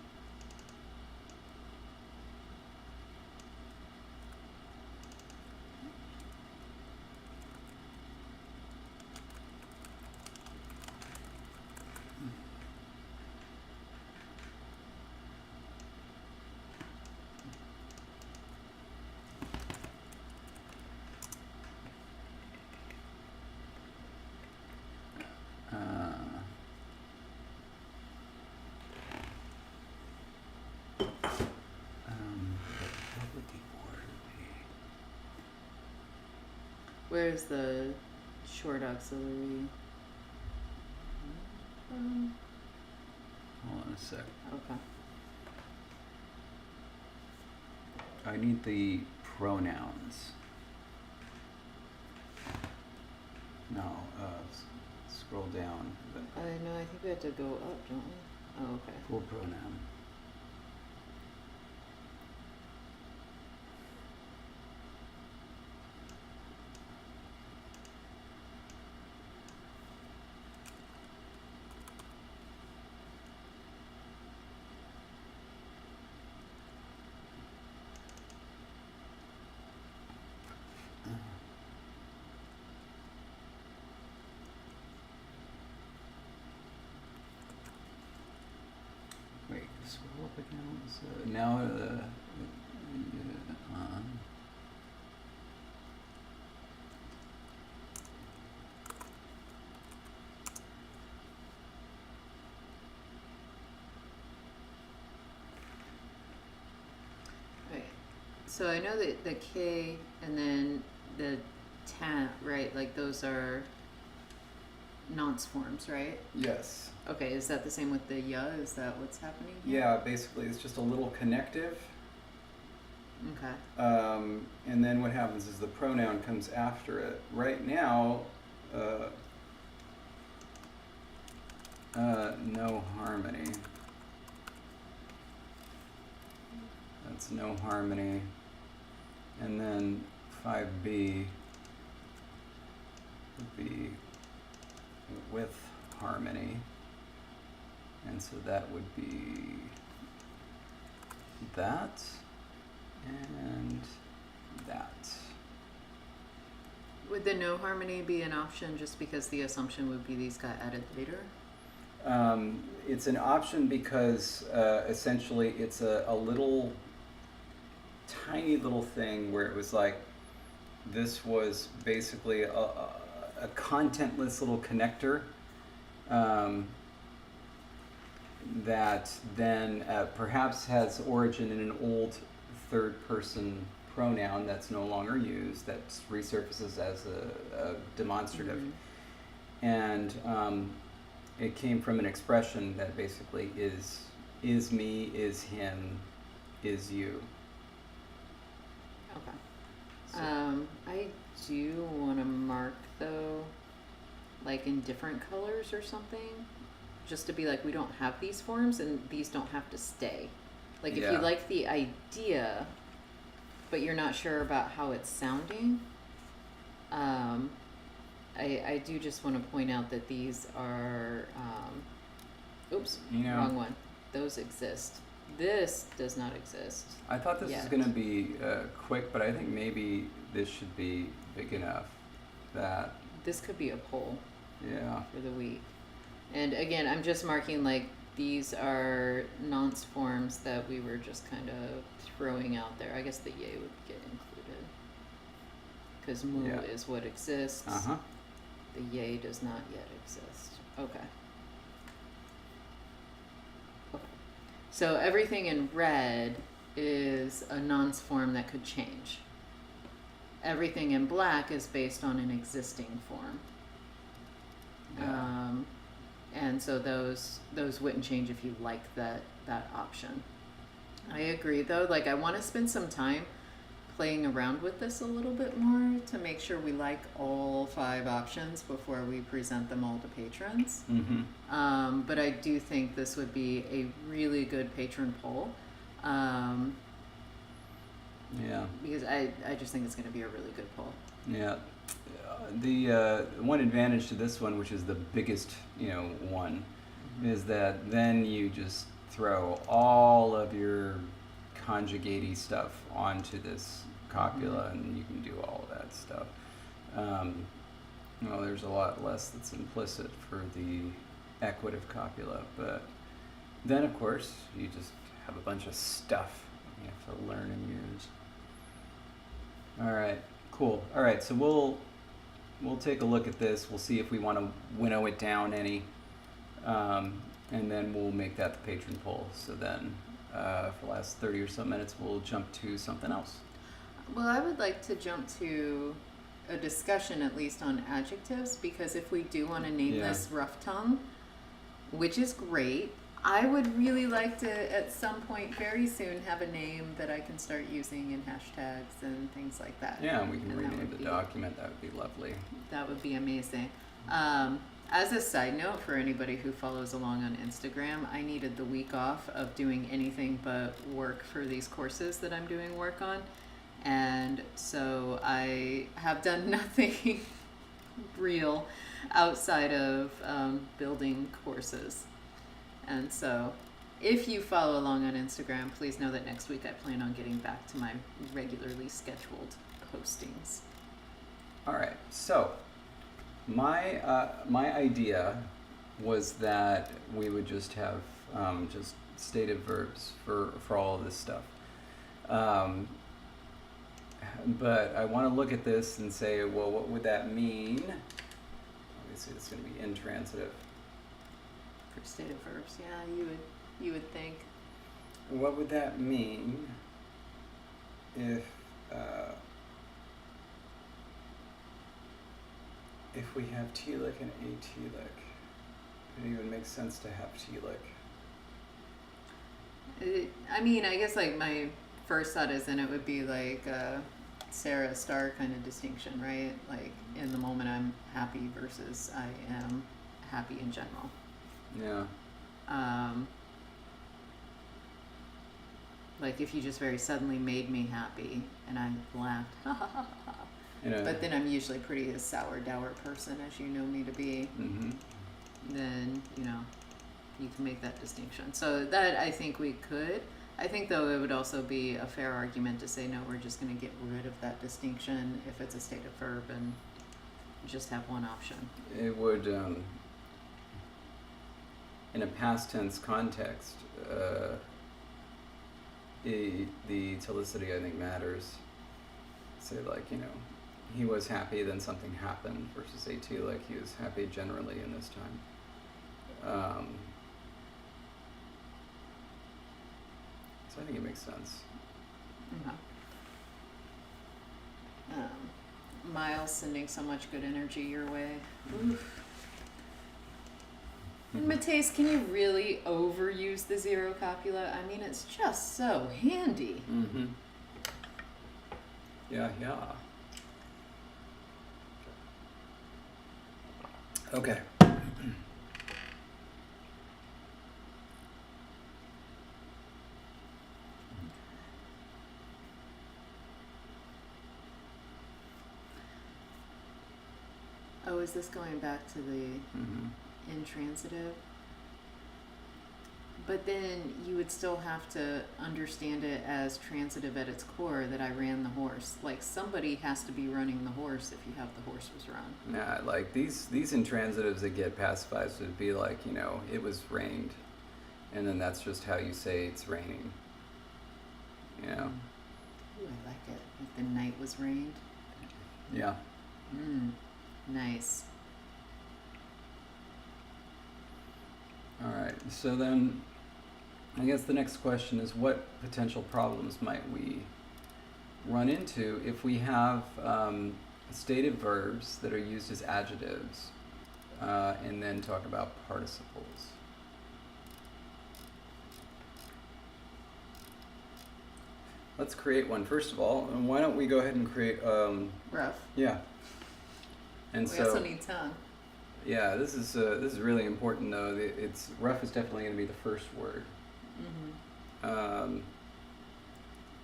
Speaker 2: What would the order be?
Speaker 1: Where's the short auxiliary?
Speaker 2: Hold on a sec.
Speaker 1: Okay.
Speaker 2: I need the pronouns. No, scroll down.
Speaker 1: No, I think we have to go up, don't we? Oh, okay.
Speaker 2: Full pronoun. Wait, scroll up again. So now
Speaker 1: So I know that the K and then the ta, right? Like those are nonce forms, right?
Speaker 2: Yes.
Speaker 1: Okay, is that the same with the ya? Is that what's happening here?
Speaker 2: Yeah, basically it's just a little connective.
Speaker 1: Okay.
Speaker 2: And then what happens is the pronoun comes after it. Right now, no harmony. That's no harmony. And then 5B would be with harmony. And so that would be that and that.
Speaker 1: Would the no harmony be an option just because the assumption would be these got added later?
Speaker 2: It's an option because essentially it's a little tiny little thing where it was like this was basically a contentless little connector that then perhaps has origin in an old third person pronoun that's no longer used, that resurfaces as a demonstrative.
Speaker 1: Mm-hmm.
Speaker 2: And it came from an expression that basically is me, is him, is you.
Speaker 1: Okay.
Speaker 2: So,
Speaker 1: I do want to mark though, like in different colors or something, just to be like, we don't have these forms and these don't have to stay. Like if you
Speaker 2: Yeah.
Speaker 1: like the idea, but you're not sure about how it's sounding, I do just want to point out that these are, oops,
Speaker 2: You know,
Speaker 1: wrong one. Those exist. This does not exist.
Speaker 2: I thought this was
Speaker 1: yet.
Speaker 2: going to be quick, but I think maybe this should be big enough that,
Speaker 1: This could be a poll
Speaker 2: yeah.
Speaker 1: for the week. And again, I'm just marking like these are nonce forms that we were just kind of throwing out there. I guess the yay would get included because mu
Speaker 2: Yeah.
Speaker 1: is what exists.
Speaker 2: Uh-huh.
Speaker 1: The yay does not yet exist. Okay. Okay. So everything in red is a nonce form that could change. Everything in black is based on an existing form.
Speaker 2: Yeah.
Speaker 1: And so those wouldn't change if you like that option. I agree though, like I want to spend some time playing around with this a little bit more to make sure we like all 5 options before we present them all to patrons.
Speaker 2: Mm-hmm.
Speaker 1: But I do think this would be a really good patron poll.
Speaker 2: Yeah.
Speaker 1: Because I just think it's going to be a really good poll.
Speaker 2: Yeah. The one advantage to this one, which is the biggest, one, is that then you just throw all of your conjugate-y stuff onto this copula, and you can do all of that stuff. There's a lot less that's implicit for the equative copula, but then of course you just have a bunch of stuff you have to learn and use. All right, cool. All right, so we'll take a look at this. We'll see if we want to winnow it down any, and then we'll make that the patron poll. So then, for the last 30 or so minutes, we'll jump to something else.
Speaker 1: Well, I would like to jump to a discussion at least on adjectives, because if we do want to name this rough tongue, which is great, I would really like to at some point very soon have a name that I can start using in hashtags and things like that.
Speaker 2: Yeah, and we can
Speaker 1: And that
Speaker 2: rename
Speaker 1: would
Speaker 2: the
Speaker 1: be-
Speaker 2: document. That would be lovely.
Speaker 1: That would be amazing. As a side note, for anybody who follows along on Instagram, I needed the week off of doing anything but work for these courses that I'm doing work on. And so I have done nothing real outside of building courses. And so if you follow along on Instagram, please know that next week I plan on getting back to my regularly scheduled postings.
Speaker 2: All right. So my idea was that we would just have just stative verbs for all of this stuff. But I want to look at this and say, well, what would that mean? Obviously, it's going to be intransitive.
Speaker 1: For stative verbs, yeah, you would think.
Speaker 2: What would that mean uh, if we have telic and atelic, it even makes sense to have telic.
Speaker 1: I mean, I guess like my first thought is then it would be like Sarah Star kind of distinction, right? Like in the moment I'm happy versus I am happy in general.
Speaker 2: Yeah.
Speaker 1: Like if you just very suddenly made me happy and I laughed, ha ha ha ha. But then I'm usually pretty a sour, dour person, as you know me to be.
Speaker 2: Mm-hmm.
Speaker 1: Then, you know, you can make that distinction. So that I think we could. I think, though, it would also be a fair argument to say, no, we're just going to get rid of that distinction if it's a state of verb and just have one option.
Speaker 2: It would, in a past tense context, the telicity, I think, matters. Say, like, you know, he was happy, then something happened, versus atelic, he was happy generally in this time. So I think it makes sense.
Speaker 1: Okay. Miles sending so much good energy your way. Oof. And Mateus, can you really overuse the zero copula? I mean, it's just so handy.
Speaker 2: Mm-hmm. Yeah. Okay.
Speaker 1: Oh, is this going back to the intransitive? But then you would still have to understand it as transitive at its core, that I ran the horse. Like somebody has to be running the horse if you have the horse was run.
Speaker 2: Yeah, like these intransitives that get pacified would be like, you know, it was rained. And then that's just how you say it's raining. You know?
Speaker 1: Ooh, I like it. If the night was rained.
Speaker 2: Yeah.
Speaker 1: Nice.
Speaker 2: All right. So then I guess the next question is, what potential problems might we run into if we have stated verbs that are used as adjectives and then talk about participles? Let's create one first of all. And why don't we go ahead and create
Speaker 1: Rough.
Speaker 2: Yeah. And
Speaker 1: We
Speaker 2: so
Speaker 1: also need tongue.
Speaker 2: yeah, this is really important though. It's rough is definitely going to be the first word.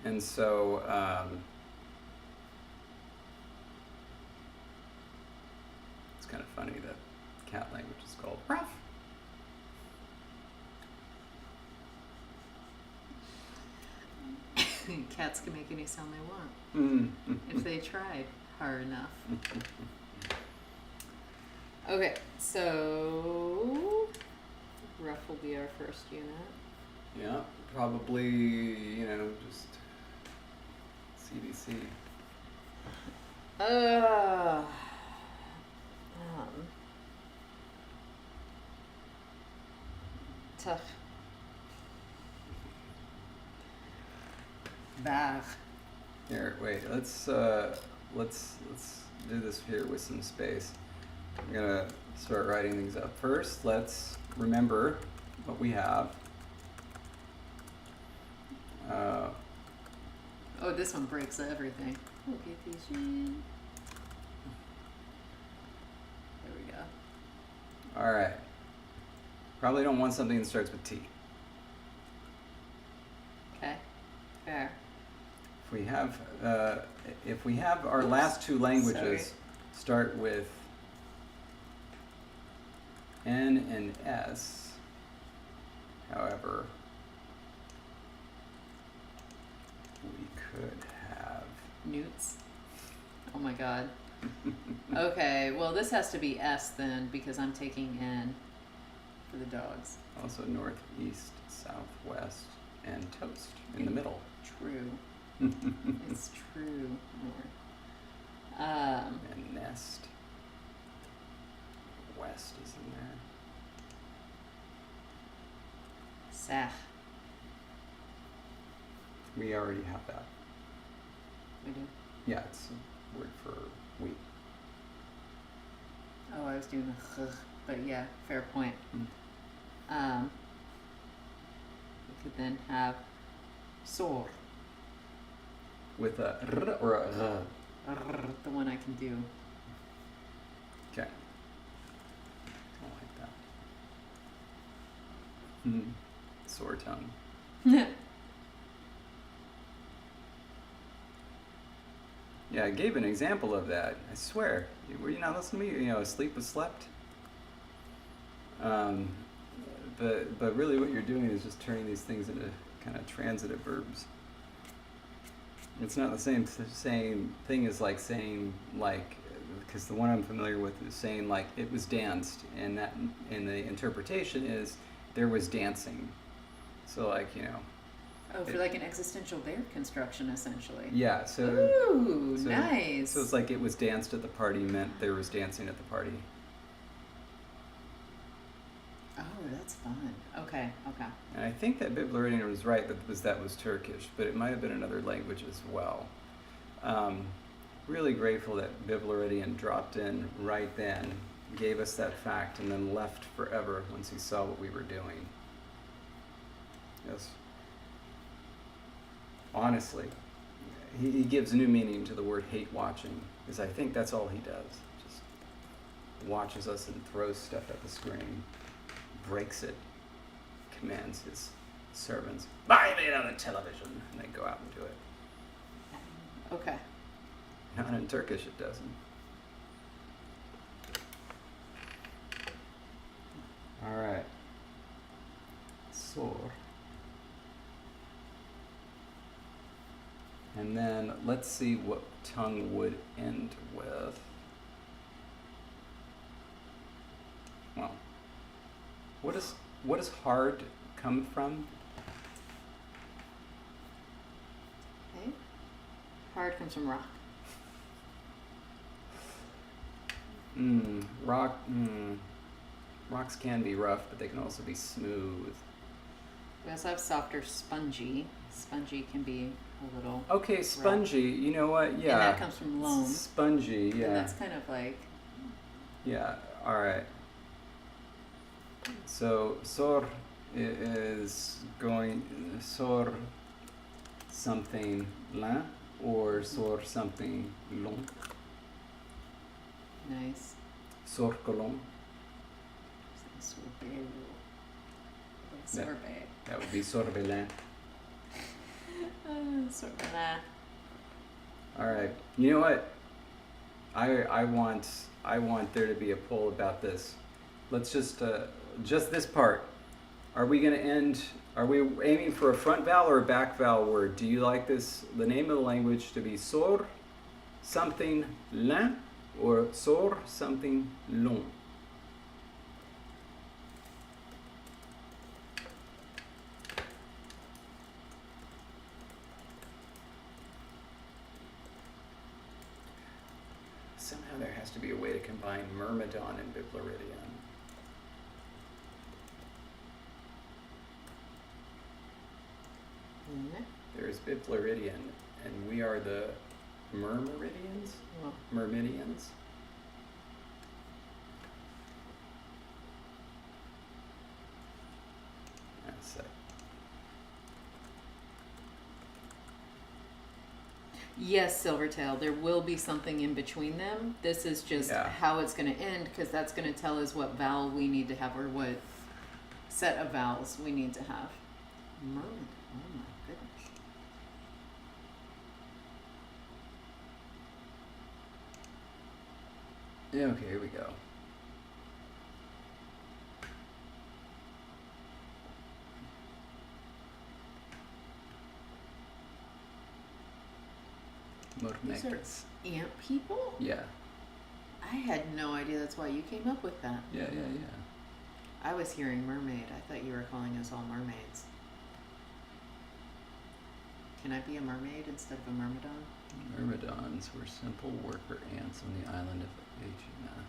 Speaker 2: And so it's kind of funny that cat language is called rough.
Speaker 1: Cats can make any sound they want if they tried hard enough. Okay, so rough will be our first unit.
Speaker 2: Yeah, probably, you know, just CBC.
Speaker 1: Tough. Bad.
Speaker 2: Here, wait. Let's do this here with some space. I'm gonna start writing things up. First, let's remember what we have.
Speaker 1: Oh, this one breaks everything. We'll get these in. There we go.
Speaker 2: All right. Probably don't want something that starts with T.
Speaker 1: Okay. Fair.
Speaker 2: If we have our last two languages start with N and S, however, we could have
Speaker 1: Newts. Oh my god. Okay, well this has to be S then because I'm taking N for the dogs.
Speaker 2: also northeast, southwest, and toast in the middle.
Speaker 1: True. It's true. North.
Speaker 2: And nest. West is in there.
Speaker 1: Sach.
Speaker 2: We already have that.
Speaker 1: We do.
Speaker 2: Yeah, it's a word for we.
Speaker 1: Oh, I was doing the but yeah, fair point.
Speaker 2: Mm.
Speaker 1: We could then have sor.
Speaker 2: With a r or a r.
Speaker 1: The one I can do.
Speaker 2: Okay. Don't like that. Sore tongue. Yeah, I gave an example of that. I swear. Were you not listening to me? You know, sleep was slept. But really, what you're doing is just turning these things into kind of transitive verbs. It's not the same thing as like saying like, because the one I'm familiar with is saying like it was danced, and that and the interpretation is there was dancing. So like, you know.
Speaker 1: Oh, for like an existential verb construction, essentially.
Speaker 2: Yeah. So.
Speaker 1: Ooh, nice.
Speaker 2: So it's like it was danced at the party meant there was dancing at the party.
Speaker 1: Oh, that's fun. Okay.
Speaker 2: And I think that Biblaridian was right that was Turkish, but it might have been another language as well. Really grateful that Biblaridian dropped in right then, gave us that fact, and then left forever once he saw what we were doing. Yes. Honestly, he gives new meaning to the word hate watching, because I think that's all he does. Just watches us and throws stuff at the screen, breaks it, commands his servants, buy me another television, and they go out and do it.
Speaker 1: Okay.
Speaker 2: Not in Turkish, it doesn't. All right. Sor. And then let's see what tongue would end with. Well, what does hard come from?
Speaker 1: Okay. Hard comes from rock.
Speaker 2: Rock. Rocks can be rough, but they can also be smooth.
Speaker 1: We also have softer, spongy. Spongy can be a little.
Speaker 2: Okay, spongy.
Speaker 1: Rough.
Speaker 2: You know what? Yeah.
Speaker 1: And that comes from loam.
Speaker 2: Spongy. Yeah.
Speaker 1: And that's kind of like.
Speaker 2: Yeah. All right. So sor is going sor something la or sor something long.
Speaker 1: Nice.
Speaker 2: Sor colon.
Speaker 1: Sorbet.
Speaker 2: That would be sorbet.
Speaker 1: Sorbet.
Speaker 2: All right. You know what? I want there to be a poll about this. Let's just this part. Are we going to end? Are we aiming for a front vowel or a back vowel word? Do you like this? The name of the language to be sor something la or sor something long? Somehow there has to be a way to combine Myrmidon and Biblaridian. There is Biblaridian, and we are the Myrmidons?
Speaker 1: Well,
Speaker 2: Myrmidians? That's it.
Speaker 1: yes, Silvertail, there will be something in between them. This is just how it's going to end, because that's going to tell us what vowel we need to have or what set of vowels we need to have. Myrmidon. Oh my goodness.
Speaker 2: Yeah, okay, here we go.
Speaker 1: These are
Speaker 2: Myrmidons.
Speaker 1: ant people?
Speaker 2: Yeah.
Speaker 1: I had no idea that's why you came up with that.
Speaker 2: Yeah.
Speaker 1: I was hearing mermaid. I thought you were calling us all mermaids. Can I be a mermaid instead of a myrmidon?
Speaker 2: Myrmidons were simple worker ants on the island of Aegina.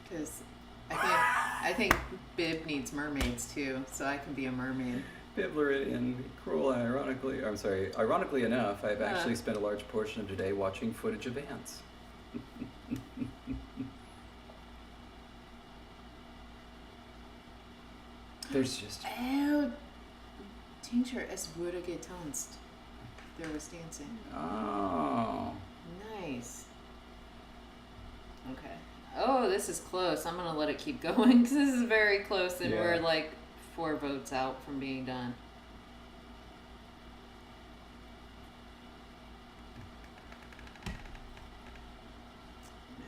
Speaker 1: Because I think Bib needs mermaids too, so I can be a mermaid.
Speaker 2: Bibleridian, cruel, ironically. I'm sorry. Ironically enough, I've actually spent a large portion of today watching footage of ants. There's just.
Speaker 1: Oh, Tincture, es wurde getanzt. There was dancing.
Speaker 2: Oh.
Speaker 1: Nice. Okay. Oh, this is close. I'm gonna let it keep going because this is very close, and we're like 4 votes out from being done.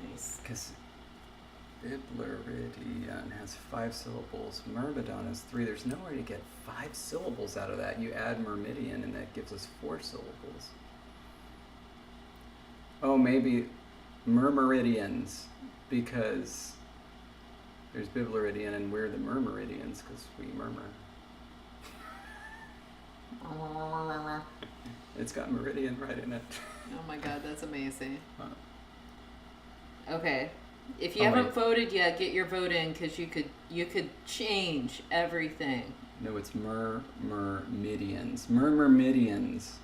Speaker 1: Nice.
Speaker 2: Because Bibleridian has 5 syllables. Myrmidon has 3. There's no way to get 5 syllables out of that. You add myrmidian, and that gives us 4 syllables. Oh, maybe murmuridians, because there's Bibleridian, and we're the murmuridians because we murmur. It's got meridian right in it.
Speaker 1: Oh my god, that's amazing.
Speaker 2: Huh.
Speaker 1: Okay. If you haven't voted yet, get your vote in because you could change everything.
Speaker 2: No, it's murmuridians. Murmuridians.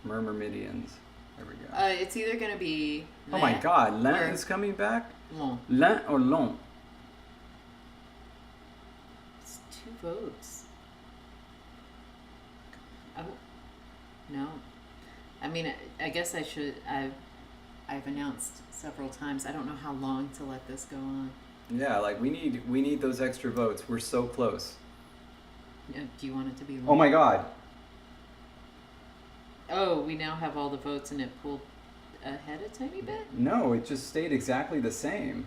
Speaker 2: Murmuridians. There we go.
Speaker 1: It's either going to be...
Speaker 2: Oh my god, Lent is coming back?
Speaker 1: Long.
Speaker 2: Lent or long?
Speaker 1: It's 2 votes. Oh, no. I mean, I guess I should... I've announced several times. I don't know how long to let this go on.
Speaker 2: Yeah, like we need those extra votes. We're so close.
Speaker 1: Do you want it to be long?
Speaker 2: Oh my god.
Speaker 1: Oh, we now have all the votes and it pulled ahead a tiny bit?
Speaker 2: No, it just stayed exactly the same.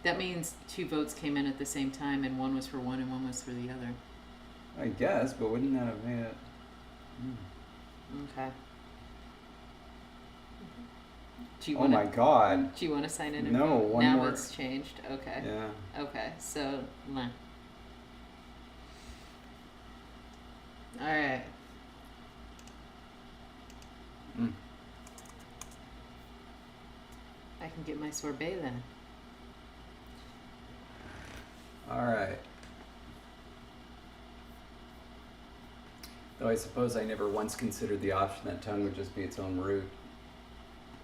Speaker 1: That means 2 votes came in at the same time and one was for one and one was for the other.
Speaker 2: I guess, but wouldn't that have made it?
Speaker 1: Okay. Do you
Speaker 2: Oh
Speaker 1: wanna,
Speaker 2: my god.
Speaker 1: Do you want to sign in and
Speaker 2: No,
Speaker 1: vote?
Speaker 2: one
Speaker 1: now
Speaker 2: more.
Speaker 1: it's changed. Okay.
Speaker 2: Yeah.
Speaker 1: Okay, so... Alright. I can get my sorbet then.
Speaker 2: Alright. Though I suppose I never once considered the option that tongue would just be its own root.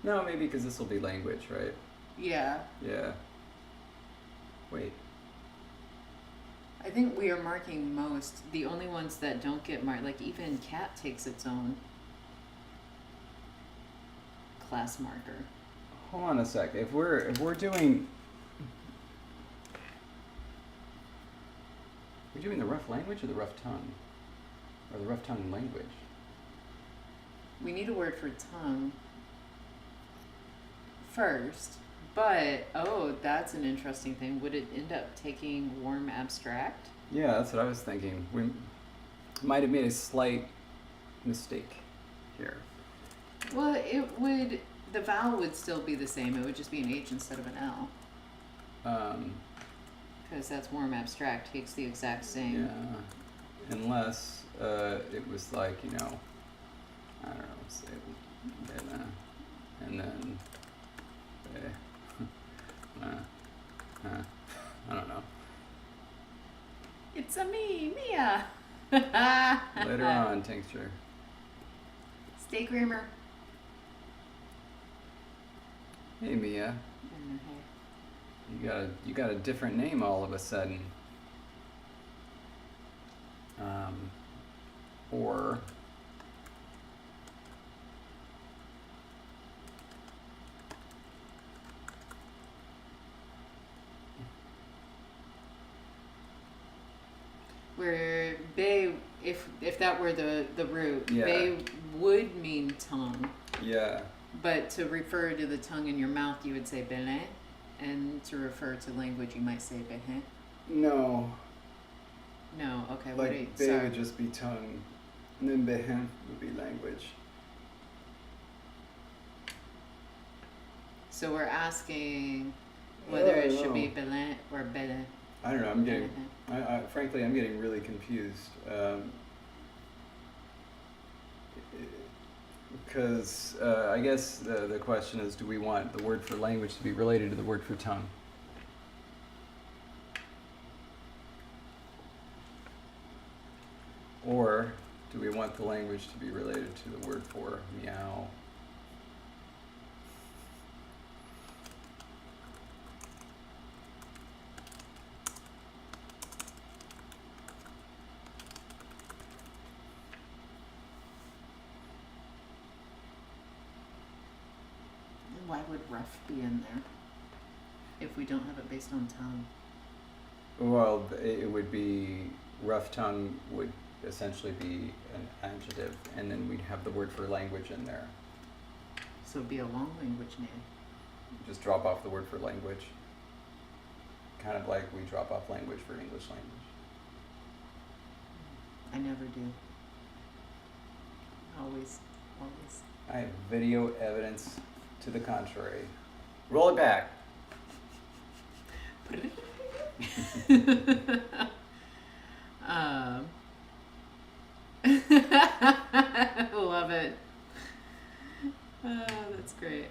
Speaker 2: No, maybe because this will be language, right?
Speaker 1: Yeah.
Speaker 2: Yeah. Wait.
Speaker 1: I think we are marking most. The only ones that don't get marked, like even cat takes its own class marker.
Speaker 2: Hold on a sec. If we're doing the rough language or the rough tongue? Or the rough tongue language?
Speaker 1: We need a word for tongue first, but that's an interesting thing. Would it end up taking warm abstract?
Speaker 2: Yeah, that's what I was thinking. We might have made a slight mistake here.
Speaker 1: Well, the vowel would still be the same. It would just be an H instead of an L. Because that's warm abstract, takes the exact same.
Speaker 2: Yeah, unless it was like, I don't know, say, and then, I don't know.
Speaker 1: It's a me, Mia.
Speaker 2: Later on, tincture.
Speaker 1: Stay grammar.
Speaker 2: Hey, Mia. You got a different name all of a sudden. Or
Speaker 1: Where bay, if that were the root,
Speaker 2: Yeah.
Speaker 1: bay would mean tongue.
Speaker 2: yeah.
Speaker 1: But to refer to the tongue in your mouth, you would say belin, and to refer to language, you might say behin.
Speaker 2: No.
Speaker 1: No, okay. What do you,
Speaker 2: Like, they
Speaker 1: sorry.
Speaker 2: would just be tongue, and then behem would be language.
Speaker 1: So we're asking whether it should be
Speaker 2: know.
Speaker 1: belin or belin.
Speaker 2: I don't know. I'm getting, frankly, I'm getting really confused. Because I guess the question is, do we want the word for language to be related to the word for tongue? Or do we want the language to be related to the word for meow?
Speaker 1: Why would rough be in there if we don't have it based on tongue?
Speaker 2: Well, it would be, rough tongue would essentially be an adjective, and then we'd have the word for language in there.
Speaker 1: So it'd be a long language name.
Speaker 2: Just drop off the word for language. Kind of like we drop off language for English language.
Speaker 1: I never do. Always.
Speaker 2: I have video evidence to the contrary. Roll it back.
Speaker 1: Love it. Oh, that's great.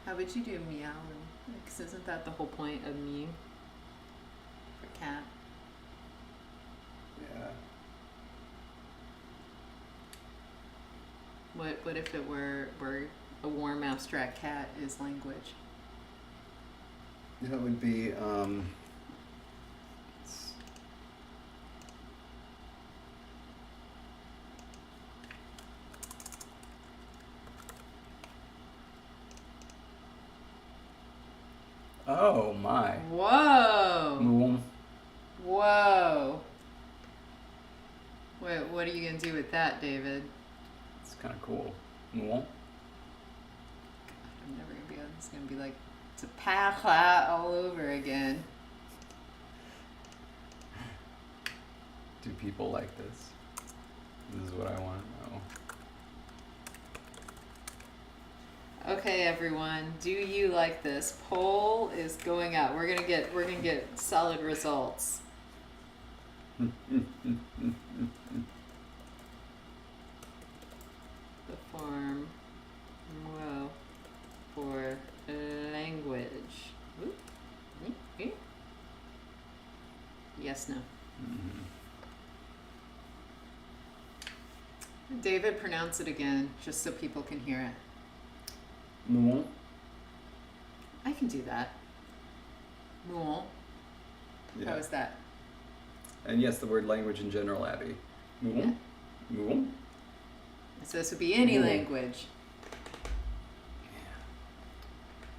Speaker 1: How would you do meow? Because isn't that the whole point of mew for cat?
Speaker 2: Yeah.
Speaker 1: What if it were a warm abstract cat is language?
Speaker 2: That would be oh my.
Speaker 1: Whoa!
Speaker 2: Moom.
Speaker 1: Whoa! What are you gonna do with that, David?
Speaker 2: It's kind of cool. Moom.
Speaker 1: I'm never gonna be on. It's gonna be like it's a pa all over again.
Speaker 2: Do people like this? This is what I want to know.
Speaker 1: Okay, everyone, do you like this? Poll is going out. We're gonna get solid results. The form, well, for language. Oop. Yes, no.
Speaker 2: Mm-hmm.
Speaker 1: David, pronounce it again, just so people can hear it.
Speaker 2: Moom.
Speaker 1: I can do that. Mool.
Speaker 2: Yeah.
Speaker 1: How is that?
Speaker 2: And yes, the word language in general, Abby. Moom.
Speaker 1: Yeah.
Speaker 2: Moom.
Speaker 1: So this would be any
Speaker 2: Mool.
Speaker 1: language.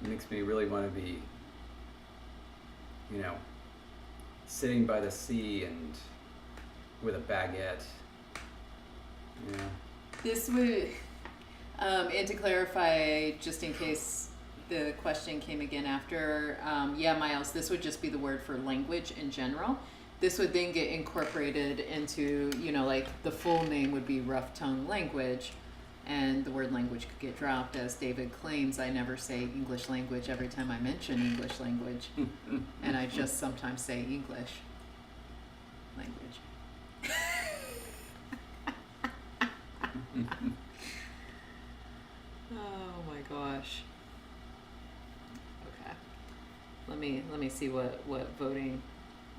Speaker 2: It makes me really want to be, sitting by the sea and with a baguette. Yeah.
Speaker 1: This would, and to clarify, just in case the question came again after, Miles, this would just be the word for language in general. This would then get incorporated into, like the full name would be rough tongue language, and the word language could get dropped. As David claims, I never say English language every time I mention English language, and I just sometimes say English language. Oh my gosh. Okay. Let me see what voting.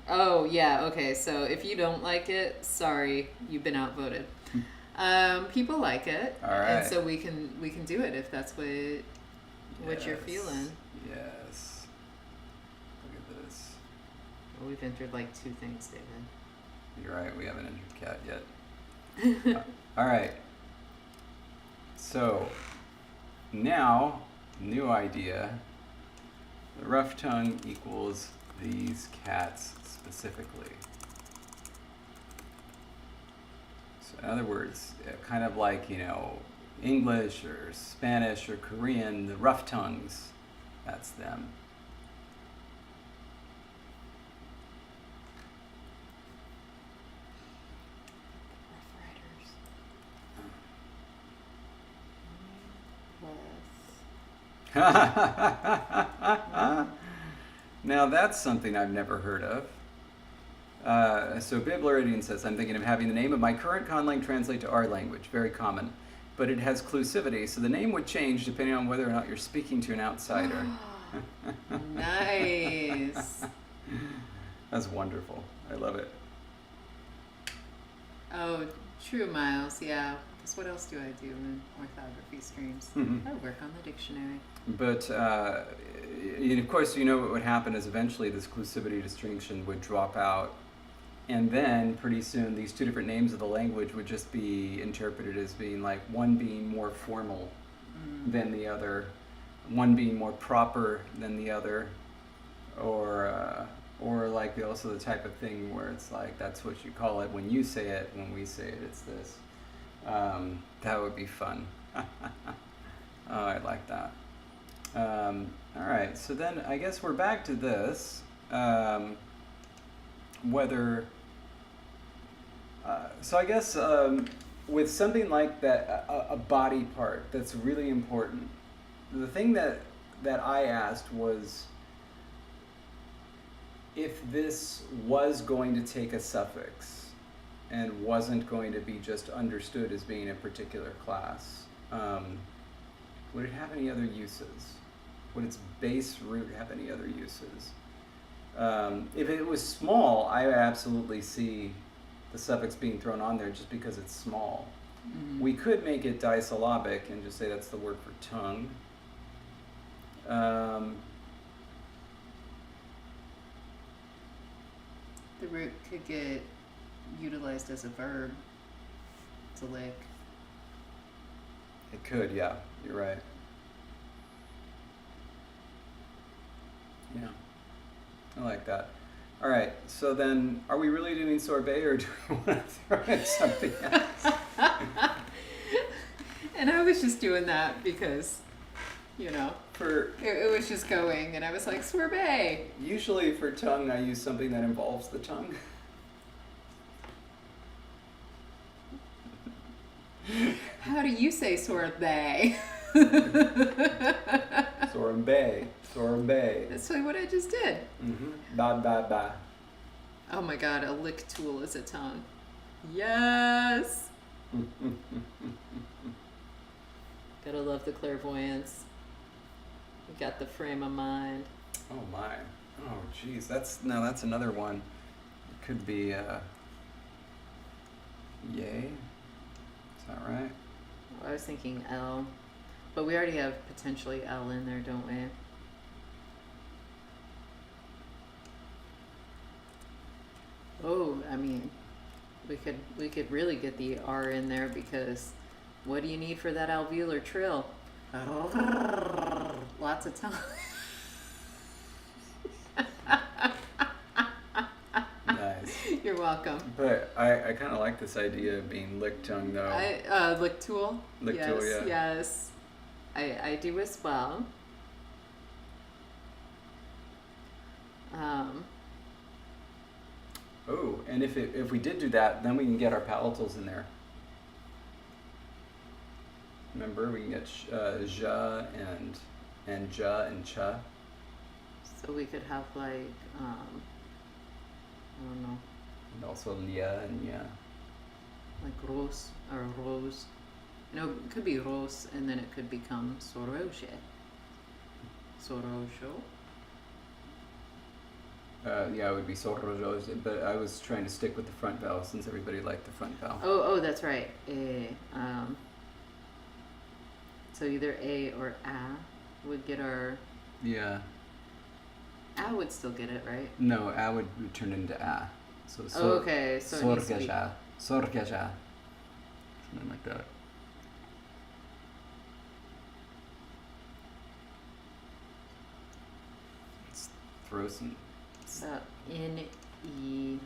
Speaker 1: Oh yeah, okay. So if you don't like it, sorry, you've been outvoted. People like it.
Speaker 2: All right.
Speaker 1: And so we can do it if that's what you're feeling.
Speaker 2: Yes. Look at this.
Speaker 1: Well, we've entered like 2 things, David.
Speaker 2: You're right, we haven't entered cat yet. All right. So, now, new idea. The rough tongue equals these cats specifically. So, in other words, kind of like, English or Spanish or Korean, the rough tongues, that's them. Now that's something I've never heard of. So Biblaridian says, I'm thinking of having the name of my current conlang translate to our language. Very common. But it has clusivity, so the name would change depending on whether or not you're speaking to an outsider.
Speaker 1: Nice.
Speaker 2: That's wonderful. I love it.
Speaker 1: Oh, true, Miles. Yeah. Because what else do I do in orthography streams?
Speaker 2: Mhm.
Speaker 1: I work on the dictionary.
Speaker 2: But of course, you know what would happen is eventually this clusivity distinction would drop out, and then pretty soon these two different names of the language would just be interpreted as being like one being more formal than the other, one being more proper than the other, or like also the type of thing where it's like that's what you call it when you say it, when we say it, it's this. That would be fun. Oh, I like that. All right, so then I guess we're back to this. Whether so I guess with something like that, a body part that's really important. The thing that I asked was if this was going to take a suffix and wasn't going to be just understood as being a particular class, would it have any other uses? Would its base root have any other uses? If it was small, I absolutely see the suffix being thrown on there just because it's small.
Speaker 1: Mm-hmm.
Speaker 2: We could make it disyllabic and just say that's the word for tongue.
Speaker 1: The root could get utilized as a verb. To lick.
Speaker 2: It could, yeah. You're right. Yeah. I like that. All right. So then, are we really doing sorbet, or do we want to throw in something else?
Speaker 1: And I was just doing that because, you know,
Speaker 2: For
Speaker 1: it was just going, and I was like, sorbet.
Speaker 2: usually for tongue, I use something that involves the tongue.
Speaker 1: How do you say sorbet?
Speaker 2: Sorbet. Sorbet.
Speaker 1: That's really what I just did.
Speaker 2: Ba ba ba.
Speaker 1: Oh my god, a lick tool is a tongue. Yes! Gotta love the clairvoyance. You got the frame of mind.
Speaker 2: Oh my. Oh geez, that's another one. It could be yay. Is that right?
Speaker 1: I was thinking L, but we already have potentially L in there, don't we? Oh, I mean, we could really get the R in there because what do you need for that alveolar trill? Lots of time.
Speaker 2: Nice.
Speaker 1: You're welcome.
Speaker 2: But I kind of like this idea of being lick tongue though.
Speaker 1: Lick tool.
Speaker 2: Lick
Speaker 1: yes,
Speaker 2: tool, yeah.
Speaker 1: Yes, I do as well.
Speaker 2: Oh, and if we did do that, then we can get our palatals in there. Remember, we can get ja and ja and cha.
Speaker 1: So we could have like I don't know,
Speaker 2: And also lia and ya.
Speaker 1: like rose or rose. No, it could be rose, and then it could become soroshe. Sorosho.
Speaker 2: Yeah, it would be sorojos, but I was trying to stick with the front vowel since everybody liked the front vowel.
Speaker 1: Oh, that's right. So either a or a would get our.
Speaker 2: Yeah.
Speaker 1: A would still get it, right?
Speaker 2: No, a would turn into a. So
Speaker 1: Okay, so it needs to be-
Speaker 2: Sarkezhe. Sarkezhe. Something like that. Let's throw some.
Speaker 1: N E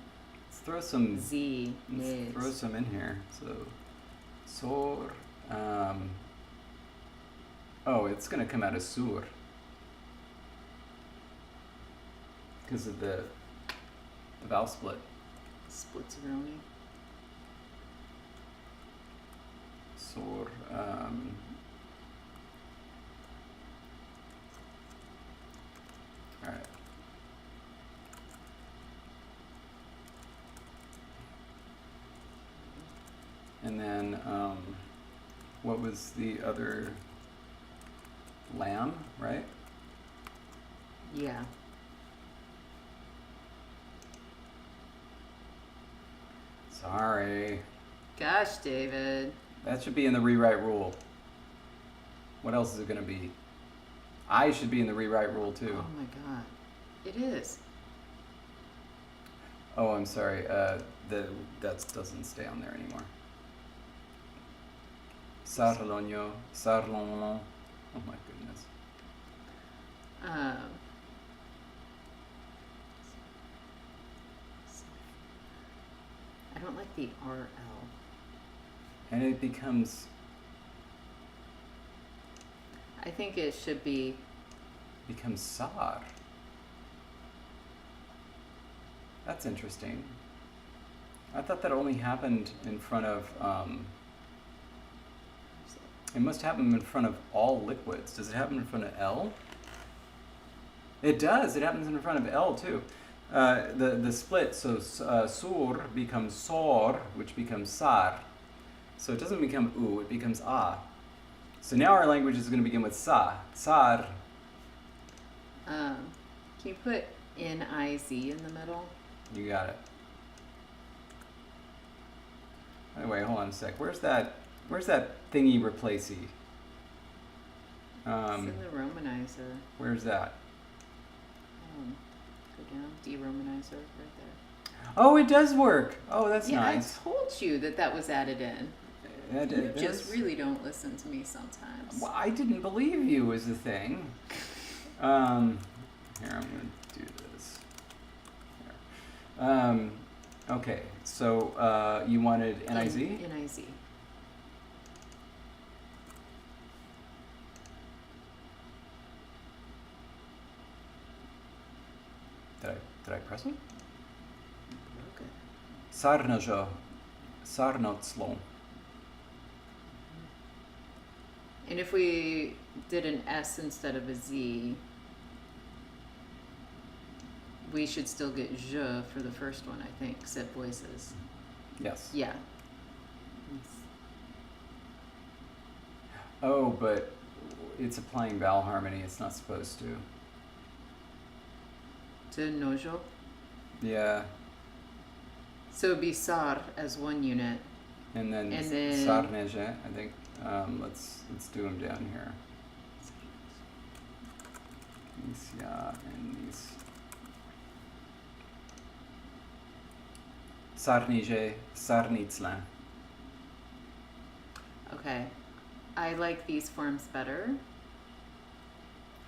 Speaker 2: Let's throw some.
Speaker 1: Z.
Speaker 2: Let's throw
Speaker 1: Yes.
Speaker 2: some in here. So, sor. Oh, it's gonna come out as sur. Because of the vowel split.
Speaker 1: Splits Roni.
Speaker 2: Sor. All right. And then, what was the other? Lamb, right?
Speaker 1: Yeah.
Speaker 2: Sorry.
Speaker 1: Gosh, David.
Speaker 2: That should be in the rewrite rule. What else is it going to be? I should be in the rewrite rule too.
Speaker 1: Oh my god. It is.
Speaker 2: Oh, I'm sorry. That doesn't stay on there anymore. Sarlonio, sarlon. Oh my goodness.
Speaker 1: I don't like the RL.
Speaker 2: And it becomes
Speaker 1: I think it should be
Speaker 2: sar. That's interesting. I thought that only happened in front of it must happen in front of all liquids. Does it happen in front of L? It does. It happens in front of L too. The split, so sur becomes sor, which becomes sar. So it doesn't become u, it becomes a. So now our language is going to begin with sa. Sar.
Speaker 1: Can you put N-I-Z in the middle?
Speaker 2: You got it. Anyway, hold on a sec. Where's that thingy replacey?
Speaker 1: It's in the Romanizer.
Speaker 2: Where's that?
Speaker 1: Go down, de-Romanizer right there.
Speaker 2: Oh, it does work. Oh, that's nice.
Speaker 1: I told you that was added in. You just really don't listen to me sometimes.
Speaker 2: Well, I didn't believe you was the thing. Here, I'm going to do this. Here. Okay, so you wanted NIZ?
Speaker 1: NIZ.
Speaker 2: Did I press it?
Speaker 1: Okay.
Speaker 2: Sarnojo. Sarnotslon.
Speaker 1: And if we did an S instead of a Z, we should still get je for the first one, I think, except voices.
Speaker 2: Yes.
Speaker 1: Yeah.
Speaker 2: Oh, but it's applying vowel harmony. It's not supposed to.
Speaker 1: To nojo.
Speaker 2: Yeah.
Speaker 1: So it'd be sar as one unit.
Speaker 2: And then Sarkezhe, I think. Let's do them down here. Nisya and Nis. Sarnije, Sarnitslan.
Speaker 1: Okay. I like these forms better.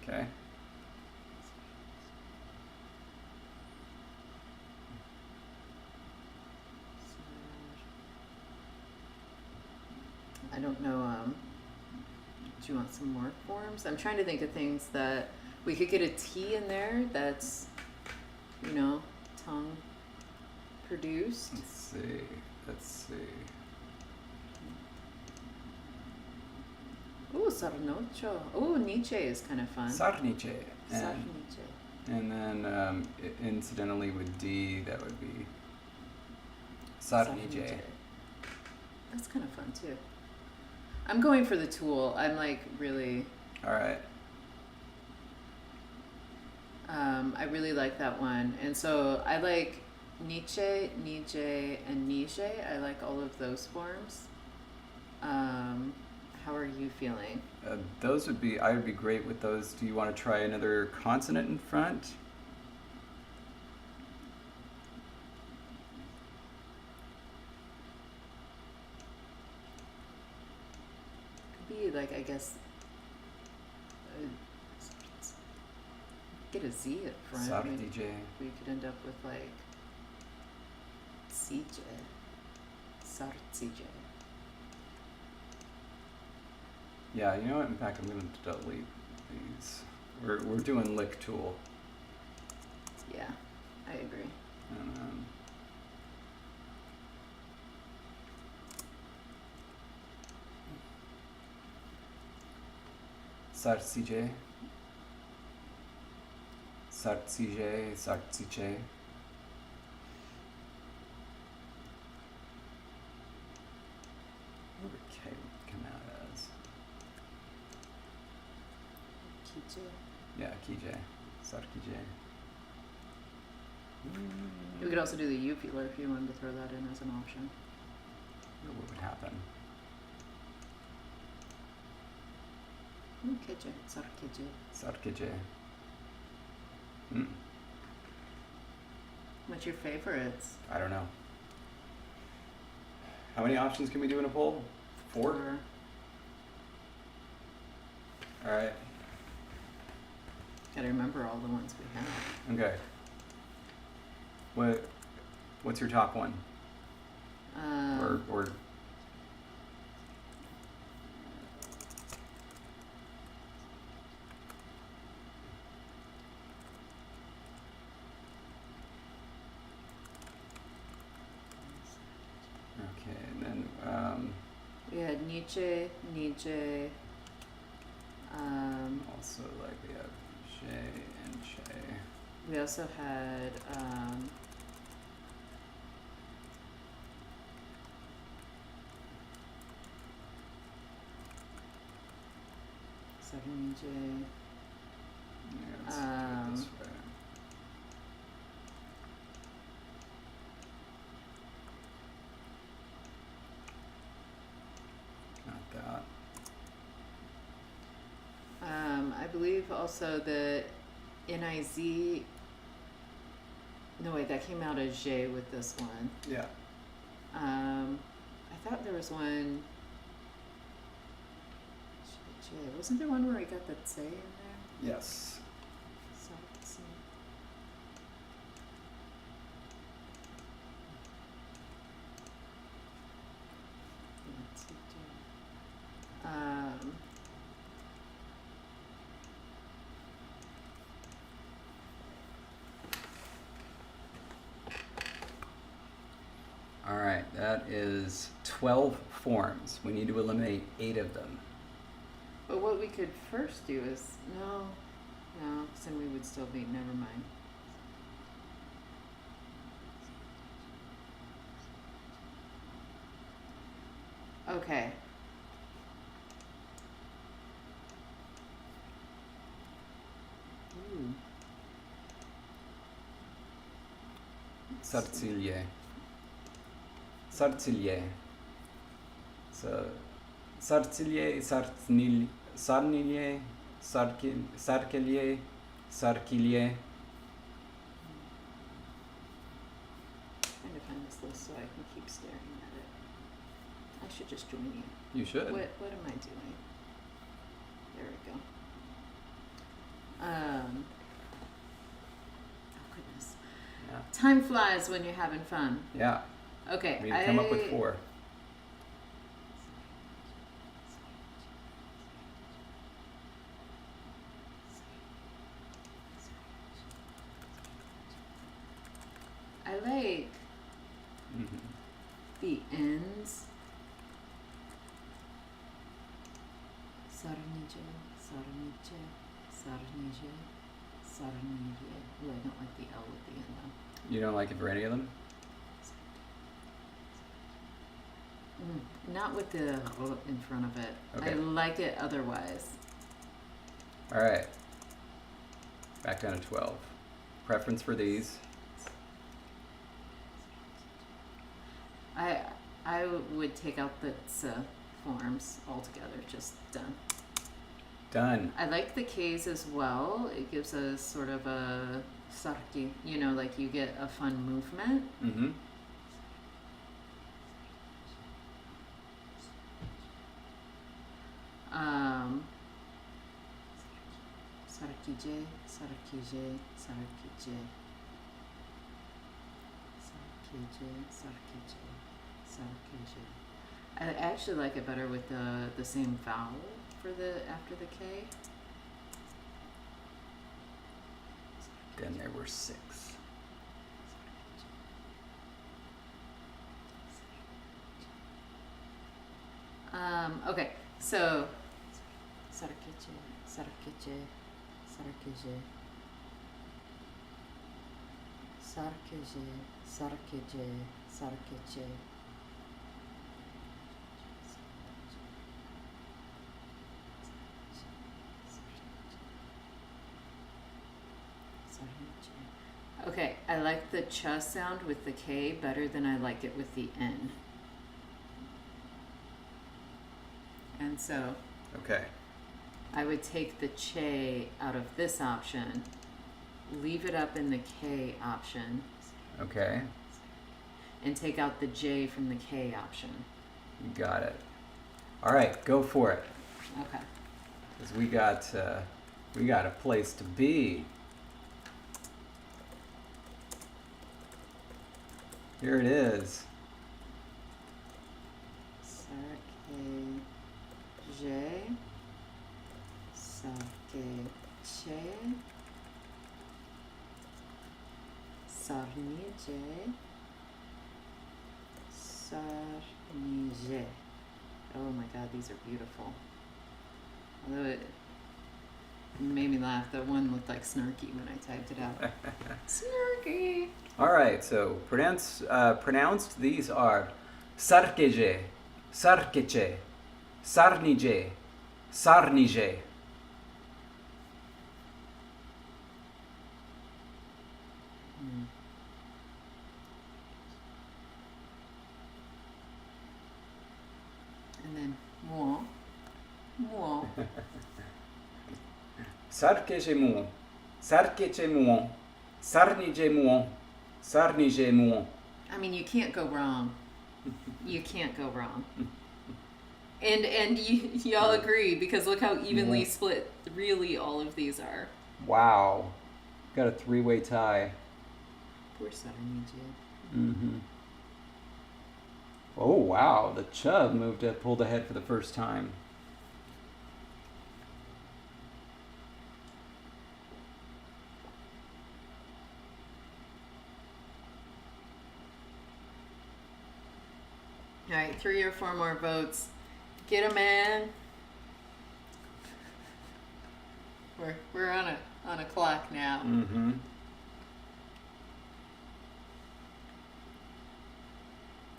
Speaker 2: Okay.
Speaker 1: I don't know, do you want some more forms? I'm trying to think of things that we could get a T in there that's, tongue produced.
Speaker 2: Let's see.
Speaker 1: Ooh, sarnocho. Ooh, Nietzsche is kind of fun.
Speaker 2: Sarniche.
Speaker 1: Sarniche.
Speaker 2: And then incidentally with D, that would be Sarniche.
Speaker 1: That's kind of fun too. I'm going for the tool. I'm like really.
Speaker 2: All right.
Speaker 1: I really like that one, and so I like Nietzsche, and Nietzsche. I like all of those forms. How are you feeling?
Speaker 2: Those would be. I would be great with those. Do you want to try another consonant in front?
Speaker 1: Be like, I guess, get a Z at front.
Speaker 2: Sartije.
Speaker 1: We could end up with like CJ, Sartzije.
Speaker 2: Yeah, you know what? In fact, I'm going to delete these. We're doing lick tool.
Speaker 1: Yeah, I agree.
Speaker 2: And then Sartzije. Sartziche, Sartziche. What would K come out as?
Speaker 1: Kije.
Speaker 2: Yeah, Kije. Sarkije.
Speaker 1: We could also do the U feeler if you wanted to throw that in as an option.
Speaker 2: What would happen?
Speaker 1: Sarkezhe. Sarkezhe.
Speaker 2: Sarkezhe.
Speaker 1: What's your favorites?
Speaker 2: I don't know. How many options can we do in a poll? 4? All right.
Speaker 1: Gotta remember all the ones we have.
Speaker 2: Okay. What's your top one? Or okay, and then
Speaker 1: we had Nietzsche, Nietzsche.
Speaker 2: Also, like, we have Shay and Shay.
Speaker 1: We also had Sarkezhe.
Speaker 2: Yeah, let's do it this way. Not that.
Speaker 1: I believe also the NIZ. No wait, that came out as J with this one.
Speaker 2: Yeah.
Speaker 1: I thought there was one. J. Wasn't there one where I got that say in there?
Speaker 2: Yes.
Speaker 1: Sarkezhe.
Speaker 2: All right, that is 12 forms. We need to eliminate 8 of them.
Speaker 1: But what we could first do is no, because then we would still be. Never mind. Okay. Ooh.
Speaker 2: Sarkezhe. Sarkezhe. So, Sarkezhe, Sarnilje, Sarkelje, Sarkilje.
Speaker 1: Trying to find this list so I can keep staring at it. I should just join you.
Speaker 2: You should.
Speaker 1: What am I doing? There we go. Oh goodness.
Speaker 2: Yeah.
Speaker 1: Time flies when you're having fun.
Speaker 2: Yeah.
Speaker 1: Okay.
Speaker 2: We need to come up with 4.
Speaker 1: I like the ends. Sarkezhe, Sarkezhe, Sarkezhe, Sarkezhe. Ooh, I don't like the L at the end though.
Speaker 2: You don't like it for any of them?
Speaker 1: Not with the in front of it.
Speaker 2: Okay.
Speaker 1: I like it otherwise.
Speaker 2: All right. Back down to 12. Preference for these?
Speaker 1: I would take out the forms altogether. Just done.
Speaker 2: Done.
Speaker 1: I like the K's as well. It gives us sort of a sarki, like you get a fun movement.
Speaker 2: Mm-hmm.
Speaker 1: Sarkezhe, Sarkezhe, Sarkezhe. Sarkezhe, Sarkezhe, Sarkezhe. I actually like it better with the same vowel for after the K.
Speaker 2: Then there were 6.
Speaker 1: Okay, so Sarkezhe, Sarkezhe, Sarkezhe, Sarkezhe, Sarkezhe, Sarkezhe. Okay, I like the ch sound with the K better than I like it with the N. And so
Speaker 2: Okay.
Speaker 1: I would take the che out of this option, leave it up in the K option,
Speaker 2: Okay.
Speaker 1: and take out the J from the K option.
Speaker 2: You got it. All right, go for it.
Speaker 1: Okay.
Speaker 2: Because we got a place to be. Here it is.
Speaker 1: Sarkezhe. Sarkezhe. Sarkezhe. Sarkezhe. Oh my God, these are beautiful. Although it made me laugh. The one looked like snarky when I typed it out. Snarky.
Speaker 2: All right, so pronounced, these are Sarkezhe, Sarkezhe, Sarnije, Sarnije.
Speaker 1: And then moi. Moi.
Speaker 2: Sarkezhe muon, Sarkezhe muon, Sarnije muon, Sarnije muon.
Speaker 1: I mean, you can't go wrong. You can't go wrong. And y'all agree, because look how evenly split really all of these are.
Speaker 2: Wow. Got a three-way tie.
Speaker 1: Poor Sarkezhe.
Speaker 2: Mm-hmm. Oh, wow. The chub pulled ahead for the first time.
Speaker 1: All right, 3 or 4 more votes. Get 'em in. We're on a clock now.
Speaker 2: Mm-hmm.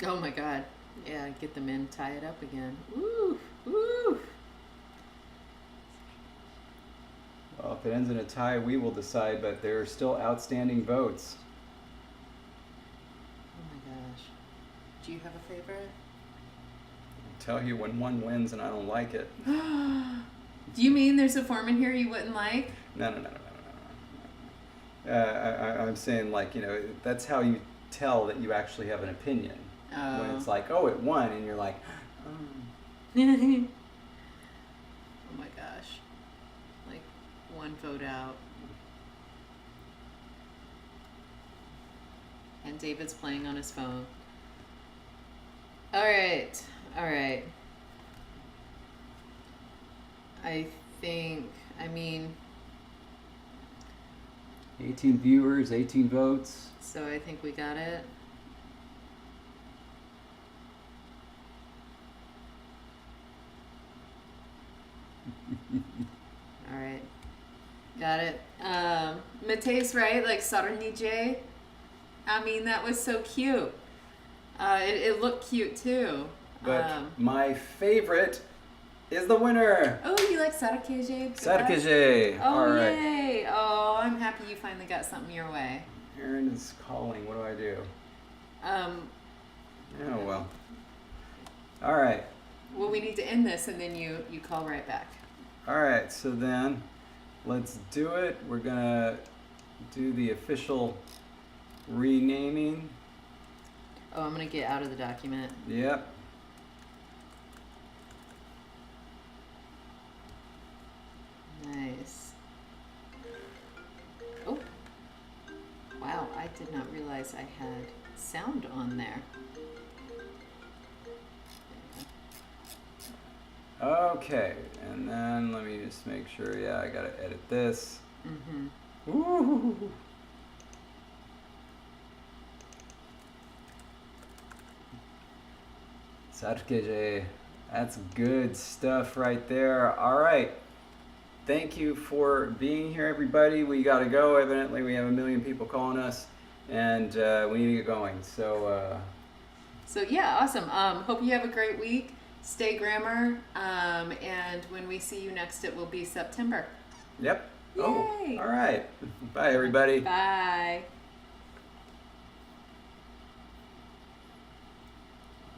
Speaker 1: Oh my God. Yeah, get them in, tie it up again. Woo! Woo!
Speaker 2: Well, if it ends in a tie, we will decide, but there are still outstanding votes.
Speaker 1: Oh my gosh. Do you have a favorite?
Speaker 2: I'll tell you when one wins and I don't like it.
Speaker 1: Do you mean there's a form in here you wouldn't like?
Speaker 2: No. I'm saying, like, that's how you tell that you actually have an opinion.
Speaker 1: Oh.
Speaker 2: When it's like, oh, it won, and you're like,
Speaker 1: Oh my gosh. Like, 1 vote out. And David's playing on his phone. All right. I mean,
Speaker 2: 18 viewers, 18 votes.
Speaker 1: so I think we got it. All right. Got it. Mate's right, like Sarnije. I mean, that was so cute. It looked cute too.
Speaker 2: But my favorite is the winner.
Speaker 1: Oh, you like Sarkezhe?
Speaker 2: Sarkezhe.
Speaker 1: Oh,
Speaker 2: All right.
Speaker 1: yay. Oh, I'm happy you finally got something your way.
Speaker 2: Aaron is calling. What do I do? Oh, well. All right.
Speaker 1: Well, we need to end this, and then you call right back.
Speaker 2: All right. So then let's do it. We're going to do the official renaming.
Speaker 1: Oh, I'm going to get out of the document.
Speaker 2: Yep.
Speaker 1: Nice. Oh. Wow, I did not realize I had sound on there.
Speaker 2: Okay. And then let me just make sure. Yeah, I got to edit this.
Speaker 1: Mm-hmm.
Speaker 2: Ooh. Sarkezhe. That's good stuff right there. All right. Thank you for being here, everybody. We got to go. Evidently, we have 1 million people calling us, and we need to get going. So
Speaker 1: yeah, awesome. Hope you have a great week. Stay grammar. And when we see you next, it will be September.
Speaker 2: Yep.
Speaker 1: Yay.
Speaker 2: Oh, all right. Bye, everybody.
Speaker 1: Bye.